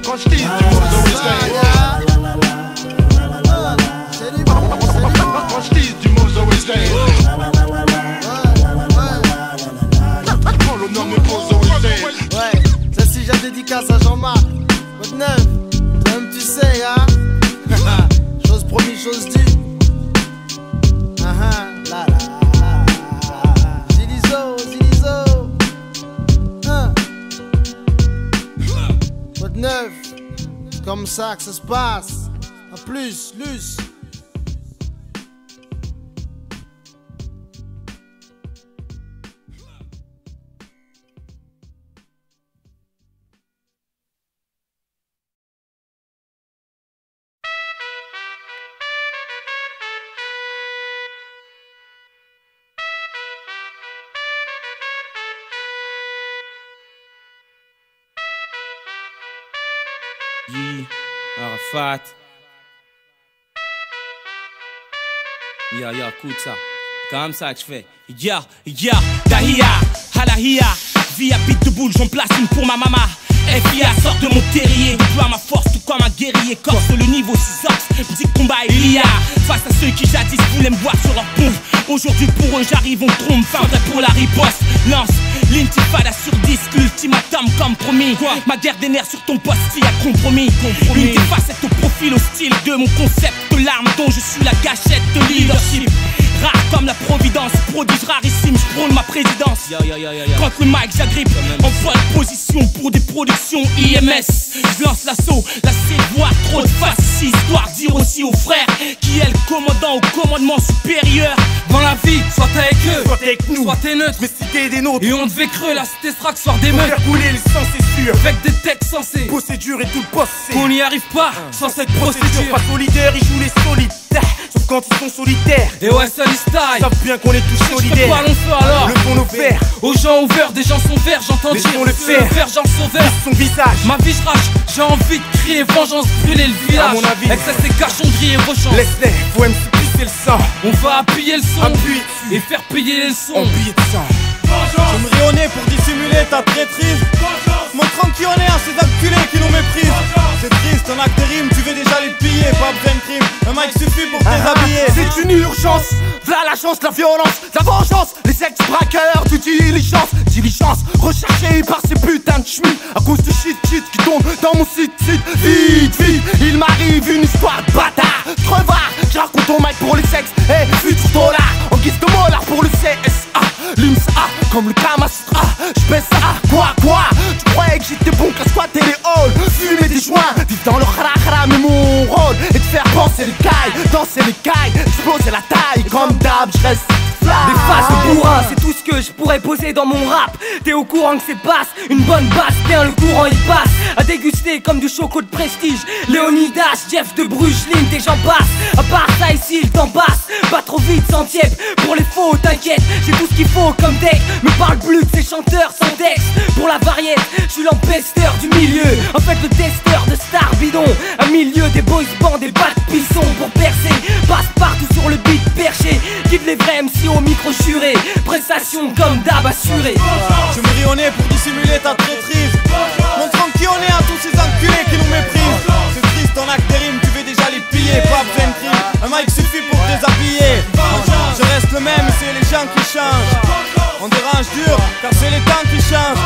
quand je dis du monde ouais, celle-ci j'ai dédicace à Jean-Marc. Votre neuf, même tu sais, hein. Chose promis, chose due. La. Zilizo. Votre neuf, c'est comme ça que ça se passe. En plus, Luce. Arafat. Ya, écoute ça. Comme ça que je fais. Ya, Dahia, Halahia. Vie à bite de boule, j'en place une pour ma maman. FIA sort de mon terrier, déploie ma force tout comme un guerrier. Corse le niveau 6 ox, petit combat est liard. Face à ceux qui jadis voulaient me voir sur leur pompe. Aujourd'hui pour eux j'arrive, on trompe, fin pour la riposte. Lance l'intifada sur disque, ultimatum comme promis. Quoi? Ma guerre des nerfs sur ton poste, y a compromis. Une des facettes au profil hostile de mon concept de l'arme dont je suis la gâchette de leadership. Rare comme la providence, prodige rarissime, je prône ma présidence. Quand le mic j'agrippe, en bonne position pour des productions IMS. Je lance l'assaut, la voix trop de face, histoire de dire aussi aux frères qui est le commandant au commandement supérieur. Dans la vie, soit t'es avec eux, soit t'es avec nous, soit t'es neutre, mais si t'es des nôtres. Et on devait creux, la cité sera que soir des meufs. Faire couler les sens, c'est sûr, avec des textes sensés. Procédure et tout le poste, c'est qu'on n'y arrive pas sans cette procédure. Pas solidaire, ils jouent les solitaires. Sauf quand ils sont solitaires. Et ouais, ça les style. Ils savent bien qu'on est tous solidaires. Parlons feu alors. Levons nos verres. Aux gens ouverts, des gens sont verts, j'entends dire. Laissons le faire. Gens sauveurs. Son visage. Ma vie je rage. J'ai envie de crier vengeance, brûler le village. À mon avis. Avec ça c'est cachonnerie et rechange. Laisse-les, faut même se pisser le sang. On va appuyer le son. Appuyer et faire payer le son. En billets de sang. Je me ris au nez pour dissimuler ta traîtrise. Montrant qui on est à ces enculés qui nous méprisent. C'est triste, un acte de rime, tu veux déjà les piller. Pas besoin de crime, un mic suffit pour te déshabiller. C'est une urgence, v'là la chance, la violence, la vengeance. Les ex-braqueurs du diligence, recherchés par ces putains de schmitts. À cause de shit qui tombe dans mon site. Vite, il m'arrive une histoire de bâtard. Crevard, je raconte ton mic pour les sexes. Et futur dollar, en guise de molar pour le CSA. L'IMSA, comme le Kamasutra. J'baisse ça, quoi. Tu croyais que j'étais bon qu'à squatter les halls, fumer des joints, vivre dans le khara, mais mon rôle est de faire penser les cailles, danser les cailles, exploser la taille. Comme d'hab, je reste fly. Des phases de bourrin, c'est tout ce que je pourrais poser dans mon rap. T'es au courant que c'est basse, une bonne basse, bien le courant il passe. À déguster comme du choco de prestige. Léonidas, Jeff de Bruges, Link et j'en passe. À part ça ici, il t'en passe. Pas trop vite, sans tiep. Pour les faux, t'inquiète, j'ai tout ce qu'il faut comme deck. Me parle plus de ces chanteurs sans texte. Pour la variette, je suis l'empesteur du milieu. En fait le testeur de star bidon. Un milieu des boys bands, des bacs pissons. Pour percer, passe partout sur le beat perché. Guide les vrais MC au micro juré. Prestation comme d'hab assuré. Je me ris au nez pour dissimuler ta traîtrise. Montrant qui on est à tous ces enculés qui nous méprisent. C'est triste, ton acte de rime, tu veux déjà les piller. Pas besoin de crime, un mic suffit pour te déshabiller. Je reste le même, c'est les gens qui changent. On dérange dur, car c'est les temps qui changent.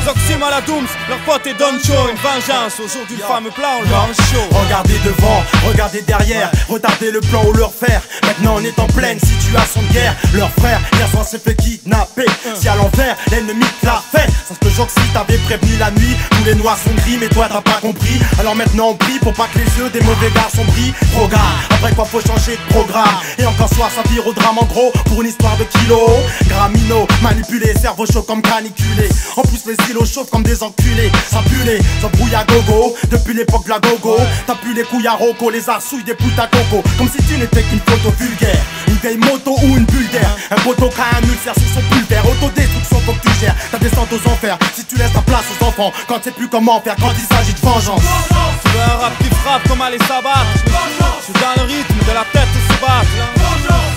Zoxim à la Dooms, leur pote est Don Cho. Une vengeance, aujourd'hui le fameux plan, on le mange chaud. Regardez devant, regardez derrière, retardez le plan ou leur faire. Maintenant on est en pleine situation de guerre. Leur frère, hier soir s'est fait kidnapper. Si à l'envers, l'ennemi te l'a fait. Parce que Joxy t'avait prévenu la nuit. Tous les noirs sont gris, mais toi t'as pas compris. Alors maintenant on prie pour pas que les yeux des mauvais garçons brillent. Programme, après quoi faut changer de programme. Et encore soir ça vire au drame en gros. Pour une histoire de kilos, Gramino, manipulé, cerveau chaud comme caniculé. En plus les îlots chauffent comme des enculés. Ça pue les embrouilles à gogo. Depuis l'époque de la gogo, t'as pu les couilles à roco, les arsouilles des putes à coco. Comme si tu n'étais qu'une photo vulgaire. Une vieille moto ou une bulle d'air. Un poteau qui a un ulcère sur son pulvaire. Autodestruction faut que tu gères ta descente aux enfers. Si tu laisses la place aux enfants, quand tu sais plus comment faire, quand il s'agit de vengeance. Tu veux un rap qui frappe comme aller s'abattre. Je suis dans le rythme de la tête se battre.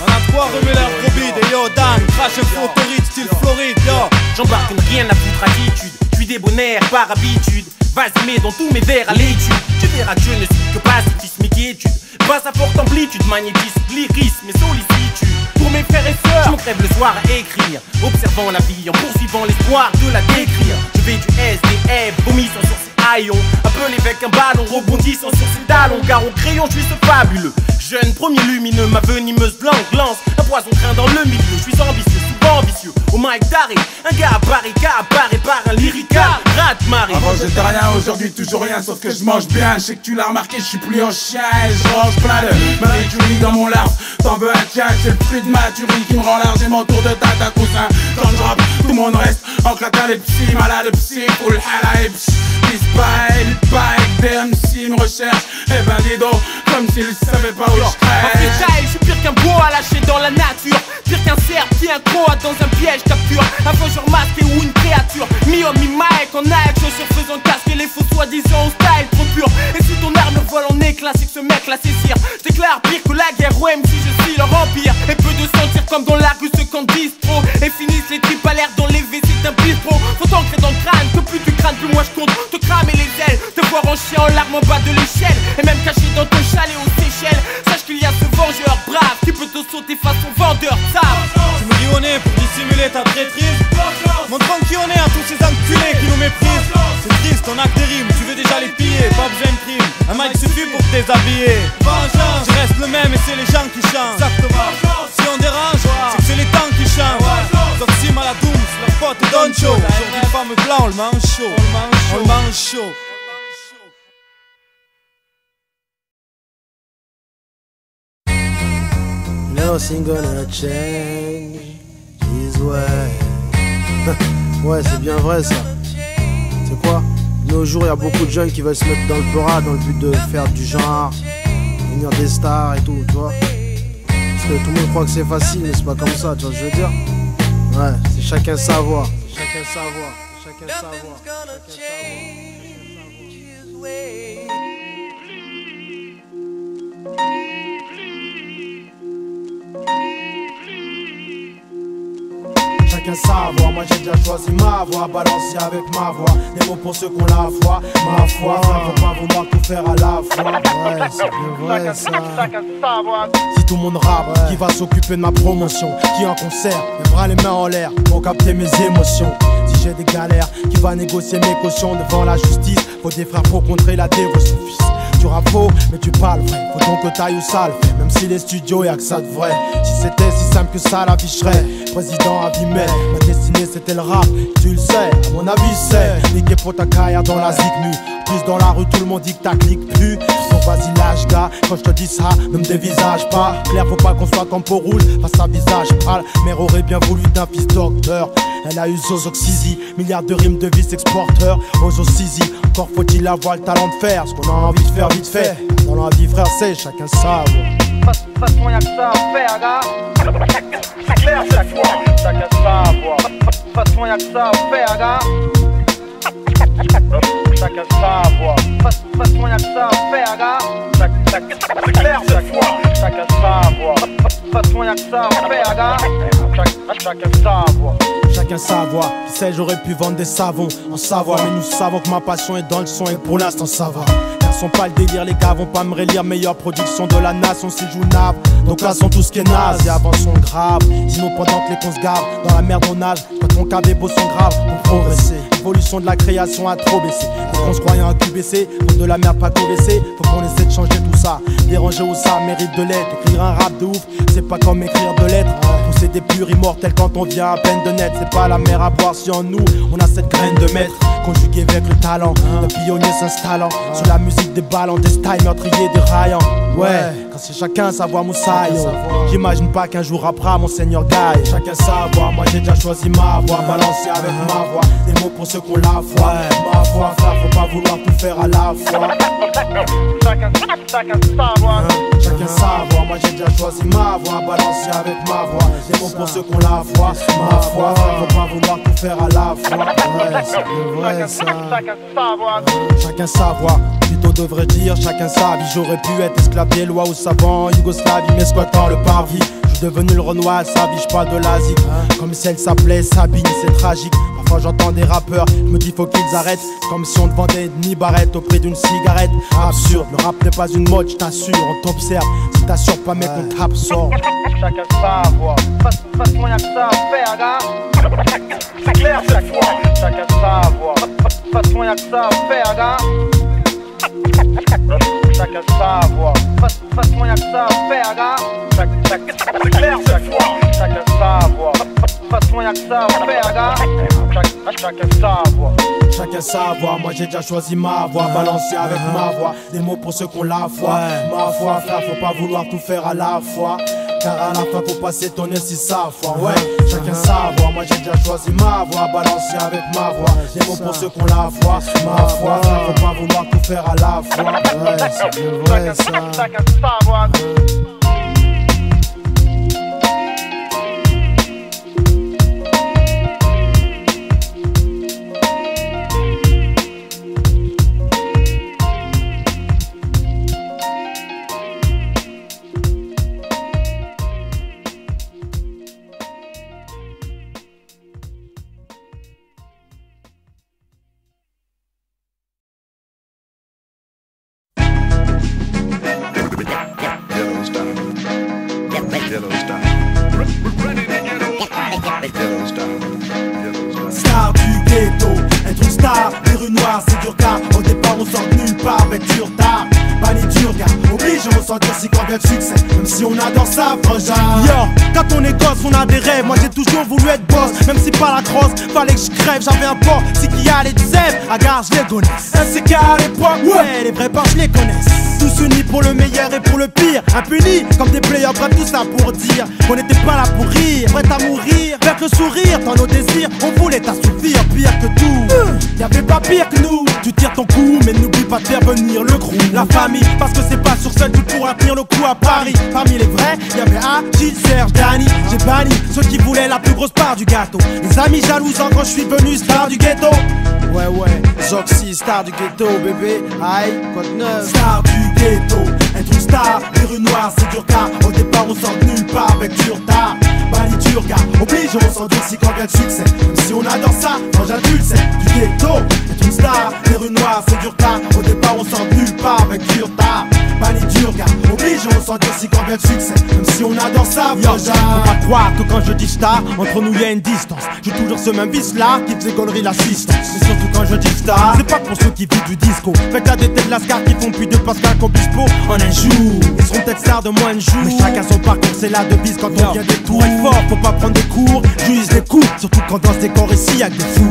On a de quoi remuer leur gros bide. Et yo Dan, crash un fautorite style Floride, yo. J'embarque une rien à foutre attitude. Je suis débonnaire par habitude. Vas-y mets dans tous mes vers à l'étude. Tu verras que je ne suis que pacifisme et quiétude. Basse à forte amplitude, magnétisme, lyrisme et sollicitude. Pour mes frères et sœurs, je me crève le soir à écrire. Observant la vie en poursuivant l'espoir de la décrire. Je vais du SDF, vomissant sur ses haillons. Appelé avec un ballon, rebondissant sur ses talons. Car au crayon je suis ce fabuleux jeune premier lumineux, ma venimeuse blanc glance. Un poison craint dans le milieu, je suis ambitieux, souvent ambitieux. Au mic d'arrêt, un gars apparaît par un lyrica, rat Marie. Avant j'étais rien, aujourd'hui toujours rien, sauf que je mange bien. Je sais que tu l'as remarqué, je suis plus en chien et je range plein de Marie-Julie dans mon larve. T'en veux un tien, c'est le fruit de ma tuerie qui me rend largement autour de ta cousin. Quand je rappe, tout le monde reste en claquant les psy, malade psy, full hala et psh. Ils se baillent, DMC me recherche, eh ben dis donc, comme s'ils savaient pas où je En serais. freestyle, je suis pire qu'un boa lâché dans la nature. Pire qu'un cerf qui un croate dans un piège capture. Un vengeur masqué ou une créature. Mi-homme, mi-mike en Nike, chaussures faisant casque et les faux soi-disant au style trop pur. Et si ton arme vole en éclat, c'est que ce mec là c'est cire. Je déclare pire que la guerre au MC, je suis leur empire. Et peu de sentir comme dans la rue ceux qu'on distro. Et finissent les tripes à l'air dans les WC d'un bistrot. Faut t'ancrer dans le crâne, que plus tu cranes, plus moi je compte. Te cramer les ailes, te voir en chien en larmes en bas de l'échelle. Et même caché dans ton chalet aux Seychelles. Sache qu'il y a ce vengeur brave qui peut te sauter façon vendeur de sable. Tu me dis on est pour dissimuler ta traîtrise. Montrant qui on est à tous ces enculés qui nous méprisent. C'est triste, on a que des rimes, tu veux déjà les piller. Pas besoin de crime, un mic suffit pour te déshabiller. Vengeance, je reste le même et c'est les gens qui chantent. Exactement. Si on dérange, c'est que c'est les temps qui changent. Doxim à la doom, c'est leur pote Don Show. Aujourd'hui le fameux blanc, on le mange chaud. On le mange chaud. Nothing gonna change his way. Ouais, c'est bien vrai ça. C'est quoi? De nos jours, il y a beaucoup de jeunes qui veulent se mettre dans le pora dans le but de faire du genre, devenir des stars et tout, tu vois. Parce que tout le monde croit que c'est facile, mais c'est pas comme ça, tu vois ce que je veux dire? Ouais, c'est chacun sa voix. Chacun sa voix. Chacun sa voix. Chacun sa voix, moi j'ai déjà choisi ma voix, balancer avec ma voix, des mots pour ceux qui ont la foi, ma foi, faut pas vouloir tout faire à la fois. Ouais, c'est bien vrai ça. Si tout le monde rappe, qui va s'occuper de ma promotion, qui en concert, mes bras les mains en l'air pour capter mes émotions. Si j'ai des galères, qui va négocier mes cautions devant la justice, faut des frères pour contrer la dévotion fils. Tu rappes faux, mais tu parles vrai. Faut donc que t'ailles où ça le fait. Même si les studios y'a que ça de vrai. Si c'était si simple que ça, la vie je serais président à vie, mais ma destinée c'était le rap. Tu le sais, à mon avis c'est niquer pour ta carrière dans la zig nu. Plus dans la rue, tout le monde dit que ta clique plus. Donc vas-y lâche gars, quand je te dis ça, ne me dévisage pas. Claire, faut pas qu'on soit comme peau rouge, face à visage pâle. Mère aurait bien voulu d'un fils docteur. Elle a eu Zozoxizi, milliards de rimes de vice exporteur. Ozo Sizi, encore faut-il avoir le talent de faire ce qu'on a envie de faire vite fait. Dans la vie frère c'est chacun sa voix. Façon y'a que ça à faire gars. C'est clair chaque fois, chacun sa voix. Façon y'a que ça à faire gars. Chacun sa voix. Façon y'a que ça à faire gars. C'est clair chaque fois, chacun sa voix. Façon y'a que ça à faire gars. Chacun sa voix. Chacun sa voix, qui sait j'aurais pu vendre des savons en savoir. Mais nous savons que ma passion est dans le son et pour l'instant ça va. Sont pas le délire, les gars vont pas me relire. Meilleure production de la nation, c'est jounable. Donc là sont tout ce qui est naze et avant sont graves. Sinon pendant que les cons se gavent, dans la merde on nage. Quand ton cas des beaux sont graves, pour progresser. L'évolution de la création a trop baissé. Donc on se croyait un QBC, faut de la merde pas tout laisser. Faut qu'on essaie de changer tout ça. Déranger où ça mérite de l'aide. Écrire un rap de ouf, c'est pas comme écrire de lettres. Pousser des purs immortels quand on vient à peine de naître. C'est pas la mer à boire si en nous on a cette graine de maître. Conjugué avec le talent d'un pionnier s'installant sur la musique des ballons, des styles meurtriers, des raillants. Ouais, quand c'est chacun sa voix moussaille. J'imagine pas qu'un jour après mon seigneur gaille. Chacun sa voix, moi j'ai déjà choisi ma voix. Balancer avec ma voix, des mots pour ceux qui ont la foi. Ma voix, frère, faut pas vouloir tout faire à la fois. Chacun sa voix. Chacun sa voix, moi j'ai déjà choisi ma voix. Balancer avec ma voix, des mots pour ceux qui ont la foi. Ma foi, frère, faut pas vouloir tout faire à la fois. Ouais, c'est vrai ça. Chacun sa voix, plutôt devrait dire chacun sa vie. J'aurais pu être esclave des lois ou savant Yougoslavie, mais squattant le parvis. Je suis devenu le Renoir, sa vie, je parle de l'Asie. Comme si elle s'appelait Sabine, c'est tragique. Parfois j'entends des rappeurs, je me dis faut qu'ils arrêtent. Comme si on te vendait ni barrette au prix d'une cigarette. Absurde, le rap n'est pas une mode, je t'assure, on t'observe. Si t'assures pas mec, on t'absorbe. Chacun sa voix. Façon y'a que ça à faire gars. C'est clair chaque fois, chacun sa voix. Façon y'a que ça à faire gars. Chacun sa voix. Façon y'a que ça à faire gars. C'est clair chaque fois, chacun sa voix. Façon y'a que ça à faire gars. Chacun sa voix. Chacun sa voix, moi j'ai déjà choisi ma voix. Balancer avec ma voix, des mots pour ceux qui ont la foi. Ma foi frère, faut pas vouloir tout faire à la fois. car à la fin faut pas s'étonner si ça foire. Ouais, chacun sa voix, moi j'ai déjà choisi ma voix, balancer avec ma voix. Des mots pour ceux qu'on la foi, ma foi. Faut pas vouloir tout faire à la fois. Ouais, c'est bien vrai ça. Chacun sa voix. Star du ghetto, être une star, les rues noires c'est dur car au départ on sort de nulle part avec du retard. Banni dur gars, oblige on s'endure si quand vient le succès, même si on adore ça frangin. Yo, quand on est gosse on a des rêves, moi j'ai toujours voulu être boss. Même si pas la crosse, fallait que je crève, j'avais un port, si qui a les zèbres, à gare je les connais. SCK à l'époque, ouais, les vrais bars je les connais. Tous unis pour le meilleur et pour le pire, impunis comme des players, bref tout ça pour dire qu'on n'était pas là pour rire, prêt à mourir, avec le sourire, dans nos désirs, on voulait t'assouvir, pire que tout. Y'avait pas pire que nous, tu tires ton coup, mais n'oublie pas de faire venir le crew, la famille, parce que c'est pas sur celle que tu pourras tenir le coup à Paris. Parmi les vrais, y'avait Agile, Serge, Danny, j'ai banni ceux qui voulaient la plus grosse part du gâteau. Les amis jalousants quand je suis venu, star du ghetto. Ouais, ouais, Zoxy, star du ghetto, bébé. Aïe, code 9. Star du ghetto, être une star, les rues noires c'est dur car au départ on sort de nulle part avec du retard. Banni dur gars, oblige on s'endurcit quand vient le succès, même si on adore ça, quand j'adulte c'est du ghetto. Être une star, les rues noires c'est dur car au départ on sort de nulle part avec du retard. Banni dur gars, oblige on s'endurcit quand vient le succès, même si on adore ça, frangin. Faut pas croire que quand je dis star, entre nous y'a une distance. J'ai toujours ce même vice là qui faisait gaulerie l'assistance. Et surtout quand je dis star, c'est pas pour ceux qui vivent du disco. Faites la des têtes Lascar qui font plus de Pascal qu'Obispo en un jour. Ils seront peut-être stars de moins de jours, mais chacun son parcours, c'est la devise quand on vient des tours. Être fort, faut pas prendre des cours, j'use les coups, surtout quand dans ce décor ici y'a que des fous.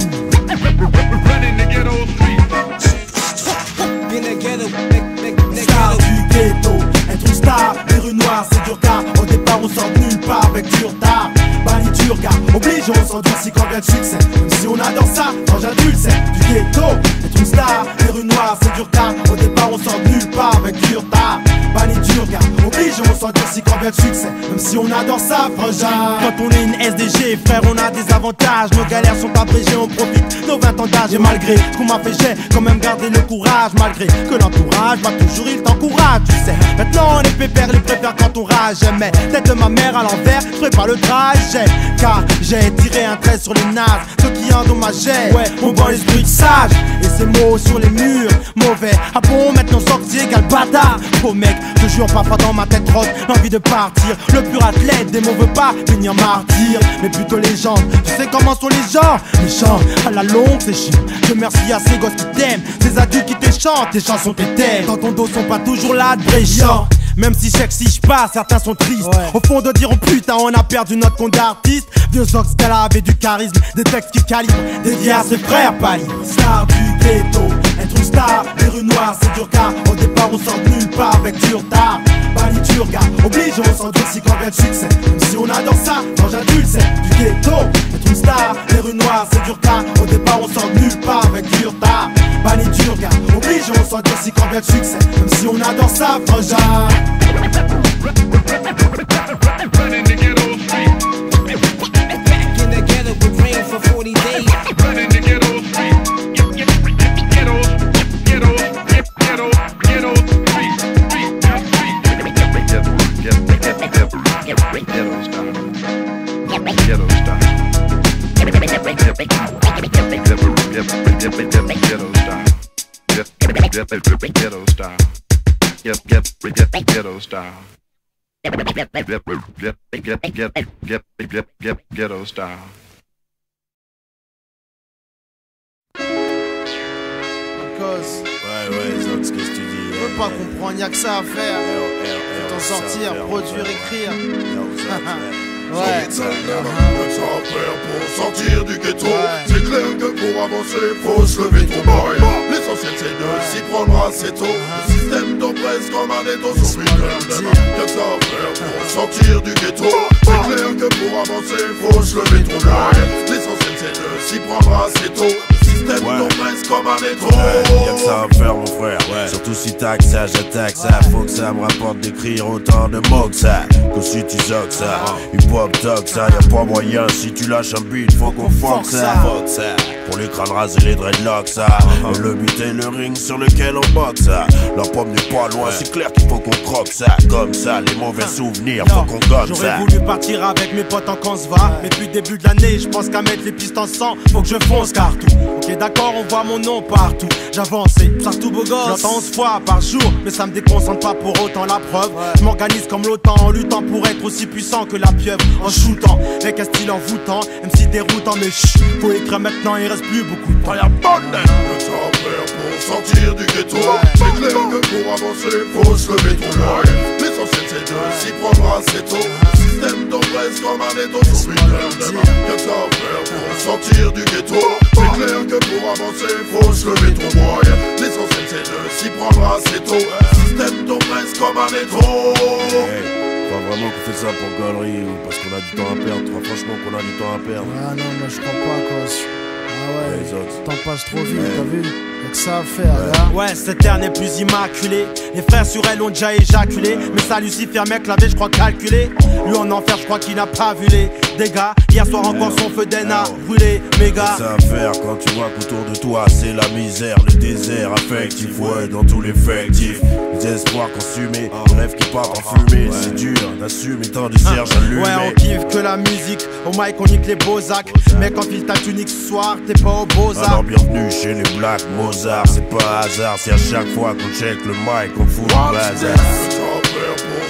Star du ghetto, être une star, les rues noires c'est dur car au départ on sort de nulle part avec du retard. Banni dur gars, oblige on s'endurcit quand vient le succès, même si on adore ça, quand j'adulte c'est du ghetto. Être une star, les rues noires c'est dur car au départ on sort de nulle part avec du retard. Banni dur gars, oblige on s'endurcit quand vient le succès, même si on adore ça, frangin. Quand on est une SDG, frère, on a des avantages. Nos galères sont abrégées, on profite nos 20 ans d'âge. Et malgré ce qu'on m'a fait, j'ai quand même gardé le courage. Malgré que l'entourage va toujours, il t'encourage, tu sais. Maintenant, les pépères, les préfèrent quand on rage. Mais tête de ma mère à l'envers, je ferai pas le trajet. Car j'ai tiré un trait sur les nazes, ceux qui endommageaient. Ouais, on vend l'esprit de sage. Et ces mots sur les murs, mauvais. Ah bon, maintenant sorti égale bâtard. Faux mec, je jure, parfois dans ma tête trotte l'envie de partir. Le pur athlète des mots veut pas finir martyr, mais plutôt légende. Tu sais comment sont les gens? Les gens à la longue c'est chiant. Je merci à ces gosses qui t'aiment, ces adultes qui te chantent, tes chansons t'éteignent. Dans ton dos sont pas toujours là de brillant. Même si sexy je passe, certains sont tristes. Au fond de dire oh putain on a perdu notre compte d'artiste. Vieux Zox gala avait du charisme, des textes qui calibrent, dédiés à ses frères pas libres. Star du ghetto, être une star, les rues noires c'est dur car au départ on sort de nulle part avec du retard. Banni dur gars, oblige on s'endurcit quand vient le succès, même si on adore ça, quand j'adulte c'est du ghetto. Être une star, les rues noires c'est dur car au départ on sort de nulle part avec du retard. Banni dur gars, oblige on s'endurcit quand vient le succès, même si on adore ça, frangin. Running the ghetto street. Back in the ghetto with rain for 40 days. Running the ghetto street. Ghetto street. Ghetto style. Ghetto style. Ghetto style. Cause ouais, Zox, qu'est-ce que tu dis? Je peux pas comprendre, y'a que ça à faire. T'en sortir, produire, écrire. Ouais. Ça faire pour sortir du ghetto. C'est clair que pour avancer, faut se lever trop boy. L'essentiel c'est de s'y prendre assez tôt. Le système t'oppresse comme un étau sur une que ça faire pour sortir du ghetto. C'est clair que pour avancer, faut se lever trop boy. L'essentiel c'est de s'y prendre assez tôt. Comme un métro. Y'a que ça à faire mon frère, surtout si t'as que ça, j'attaque ça. Faut que ça me rapporte d'écrire autant de mots que ça. Que si tu zoques ça, hip-hop talk ça. Y'a pas moyen, si tu lâches un beat, faut qu'on fuck ça. Pour les crânes rasés, les dreadlocks ça. Et le but et le ring sur lequel on boxe ça. La pomme n'est pas loin, c'est clair qu'il faut qu'on croque ça. Comme ça, les mauvais souvenirs, faut qu'on gomme ça. J'aurais voulu partir avec mes potes en camp se va. Mais depuis le début de l'année, je pense qu'à mettre les pistes en sang, faut que je fonce partout. Ok d'accord, on voit mon nom partout. J'avance et partout beau gosse. J'entends 11 fois par jour, mais ça me déconcentre pas pour autant la preuve. Je m'organise comme l'OTAN en luttant pour être aussi puissant que la pieuvre. En shootant, avec un style envoûtant, MC déroutant, mais chut, faut écrire maintenant, il reste plus beaucoup de temps. Y'a pas de pour sortir du ghetto. C'est clair que pour avancer, faut se lever trop loin. L'essentiel c'est de s'y prendre assez tôt. Le système t'oppresse comme un étau sur une que ça faire pour sortir du ghetto. C'est clair que pour avancer, faut se lever trop loin. L'essentiel c'est de s'y prendre assez tôt. Le système t'oppresse comme un étau. Pas vraiment qu'on fait ça pour galerie ou parce qu'on a du temps à perdre. Franchement qu'on a du temps à perdre. Ah non, moi je crois pas quoi. Ah ouais, le temps passe trop vite, t'as vu? Y'a que ça à faire, là. Ouais, cette terre n'est plus immaculée. Les frères sur elle ont déjà éjaculé. Mais ça, Lucifer, mec, l'avait, je crois, calculé. Lui en enfer, je crois qu'il n'a pas vu les dégâts. Hier soir encore, son feu d'aine a brûlé, méga. C'est ça à faire quand tu vois qu'autour de toi, c'est la misère, le désert affectif. Ouais, dans tous les effectifs. Les espoirs consumés, les rêves qui partent en fumée. C'est dur d'assumer tant de cierges allumés. Ouais, on kiffe que la musique. Au mic, on nique les beaux-acs. Mais quand file ta tunique ce soir, t'es pas au beaux-arts. Alors bienvenue chez les Black Mozart. C'est pas hasard si à chaque fois qu'on check le mic, on fout le bazar.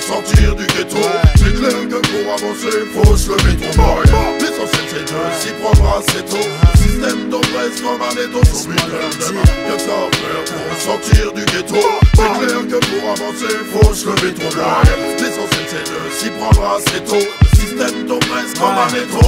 Pour sortir du ghetto, c'est clair que pour avancer, faut se lever trop boy. L'essentiel c'est de s'y prendre assez tôt. Le système t'oppresse comme un étau sur une que ça faire pour sortir du ghetto. C'est clair que pour avancer, faut se lever trop loin. L'essentiel c'est de s'y prendre assez tôt. Le système t'oppresse comme un étau.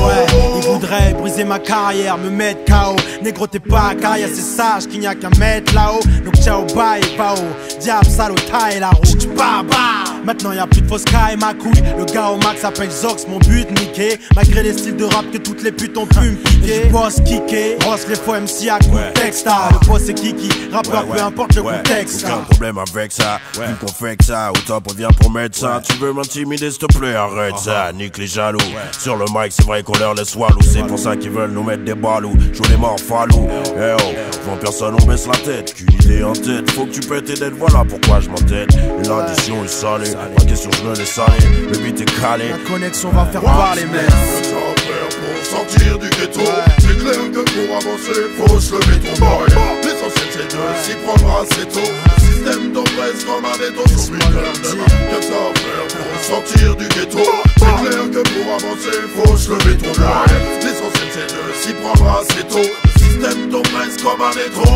Il voudrait briser ma carrière, me mettre KO. Négro t'es pas à carrière, c'est sage qu'il n'y a qu'à mettre là-haut. Donc ciao bye pao, diable salo taille la route. Bah bah. Maintenant y'a plus de fausse et ma couille. Le gars au max s'appelle Zox, mon but niqué. Malgré les styles de rap que toutes les putes ont pu me piquer. Je bosse kické, brosse les faux MC à coup de texte. Le boss c'est Kiki, rappeur peu importe le contexte. Aucun problème avec ça, vu qu'on fait que ça. Au top on vient pour mettre ça. Tu veux m'intimider s'il te plaît, arrête ça. Nique les jaloux. Sur le mic c'est vrai qu'on leur laisse walou. C'est pour ça qu'ils veulent nous mettre des balous. Joue les morts falou. Eh oh, devant personne on baisse la tête. Qu'une idée en tête, faut que tu pètes tes dettes. Voilà pourquoi je m'entête. Et l'addition est salée. Pas question je me laisse aller, le beat est calé. La connexion va faire parler mec. Pour sortir du ghetto, c'est clair que pour avancer, faut se lever trop boy. L'essentiel c'est de s'y prendre assez tôt. Le système t'oppresse comme un étau sur une que ça faire pour sortir du ghetto. C'est clair que pour avancer, faut se lever trop loin. L'essentiel c'est de s'y prendre assez tôt. Le système t'oppresse comme un étau.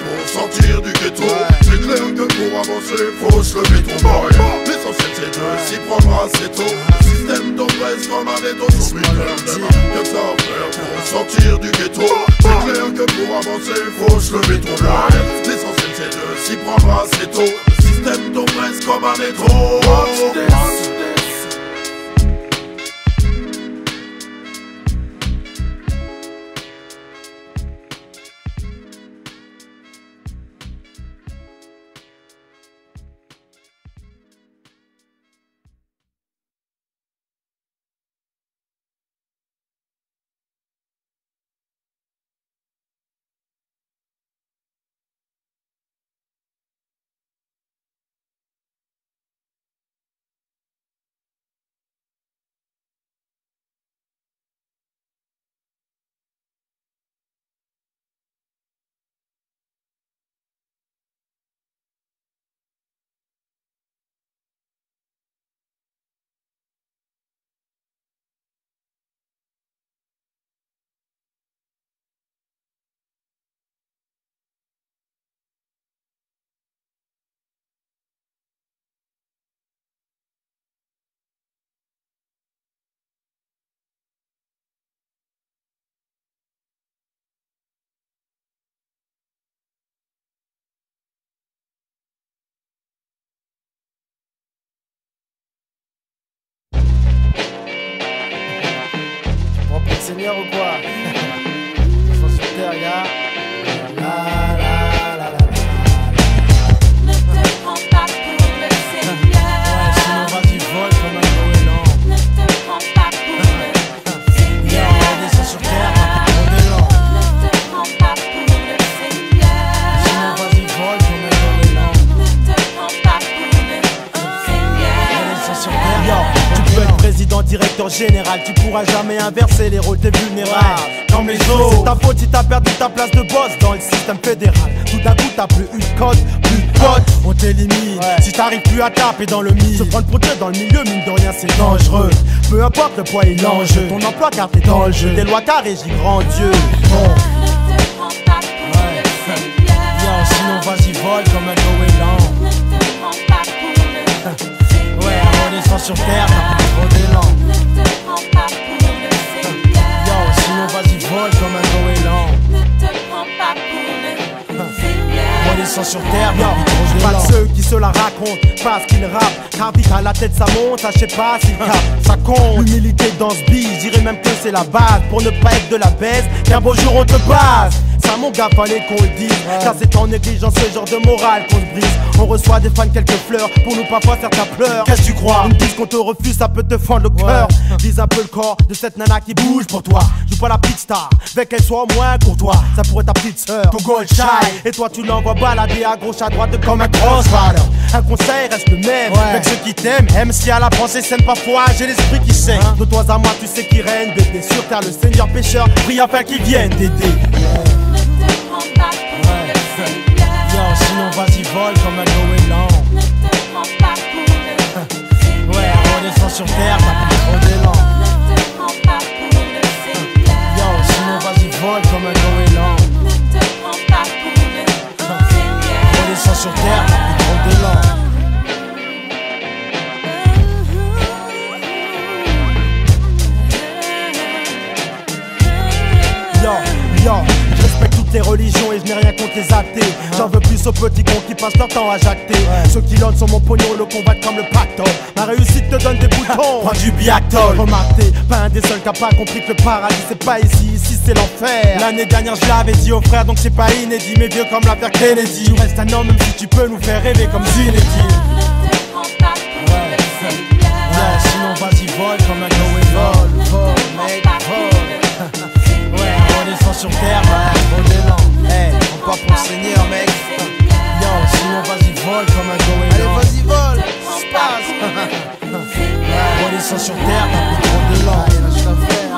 Pour sortir du ghetto, c'est clair que pour avancer, faut se lever trop boy. L'essentiel c'est de s'y prendre assez tôt. Le système t'oppresse comme un étau sur une que ça faire pour sortir du ghetto. C'est clair que pour avancer, faut se lever trop loin. L'essentiel c'est de s'y prendre assez tôt. Le système t'oppresse comme un étau. Seigneur ou quoi? Descends sur terre, gars. Ne te prends pas pour le Seigneur. Sinon vas-y vole comme un goéland. Ne te prends pas pour le Seigneur. Descends sur terre, goéland. Ne te prends pas pour le Seigneur. Sinon vas-y vole comme un goéland. Ne te prends pas pour le Seigneur. Descends sur terre. Yo, tu peux être président, directeur général, tu pourras jamais inverser les rôles, t'es vulnérable. Comme les autres, c'est ta faute si t'as perdu ta place de boss dans le système fédéral. Tout d'un coup t'as plus eu de code, plus de potes, on t'élimine. Si t'arrives plus à taper dans le mille, se prendre pour Dieu dans le milieu, mine de rien c'est dangereux. Peu importe le poids et l'enjeu, ton emploi car t'es dans le jeu. Des lois qu'a régi grand Dieu. Bon. Ne te prends pas pour le Seigneur. Yo, sinon vas-y vole comme un goéland. Ne te prends pas pour le Seigneur. Ouais, on descend sur terre, t'as plus trop d'élan. Ne te prends pas pour le Seigneur. Yo, sinon vas-y vole comme un goéland. Ne te prends pas pour le Seigneur. On descend sur terre, yo, pas de ceux qui se la racontent parce qu'ils rappent. Car vite à la tête ça monte, ça je sais pas s'ils capent. Ça compte, l'humilité dans ce beat, je dirais même que c'est la base. Pour ne pas être de la baisse, qu'un beau jour on te base. Ça mon gars fallait qu'on le dise, car c'est en négligeant ce genre de morale qu'on se brise. On reçoit des fans quelques fleurs, pour nous parfois certains pleurent. Qu'est-ce que tu crois? Une piste qu'on te refuse, ça peut te fendre le cœur. Vise un peu le corps de cette nana qui bouge pour toi. Joue pas la petite star, avec qu'elle soit au moins courtois. Ça pourrait être ta petite sœur, ton gold shy. Et toi tu l'envoies balader à gauche à droite comme un crossfire. Un conseil reste le même, avec ceux qui t'aiment. Même si à la pensée saine parfois, j'ai l'esprit qui saigne. De toi à moi tu sais qui règne, bébé. Sur terre le Seigneur pécheur prie afin qu'il vienne t'aider. Ne te prends pas pour le Seigneur. Yo, sinon vas-y vole comme un goéland. Ne te prends pas pour le Seigneur. Ouais, on descend sur terre, t'as plus trop d'élan. Ne te prends pas pour le Seigneur. Yo, sinon vas-y vole comme un goéland. Ne te prends pas pour le Seigneur. On descend sur terre, t'as plus trop d'élan. Yo, je respecte toutes les religions et je n'ai rien contre les athées. J'en veux plus aux petits cons qui passent leur temps à jacter. Ceux qui lonnent sur mon pognon le combattent comme le pactole. Ma réussite te donne des boutons, prends du Biactol. Remarquez, pas un des seuls qui a pas compris que le paradis c'est pas ici, ici c'est l'enfer. L'année dernière je l'avais dit aux frères donc c'est pas inédit. Mais vieux comme l'affaire Kennedy, tu restes un homme même si tu peux nous faire rêver comme Zinedine. Ne te prends pas pour le Seigneur. Sinon vas-y vole comme un goéland. Vole, mec, vole. Ouais, on descend sur terre, trop d'élan. Hey, on part pour le Seigneur, mec. Yo, sinon vas-y vole comme un goéland. Allez, vas-y vole, space. On descend sur terre, t'as plus trop d'élan. Lâche la frère,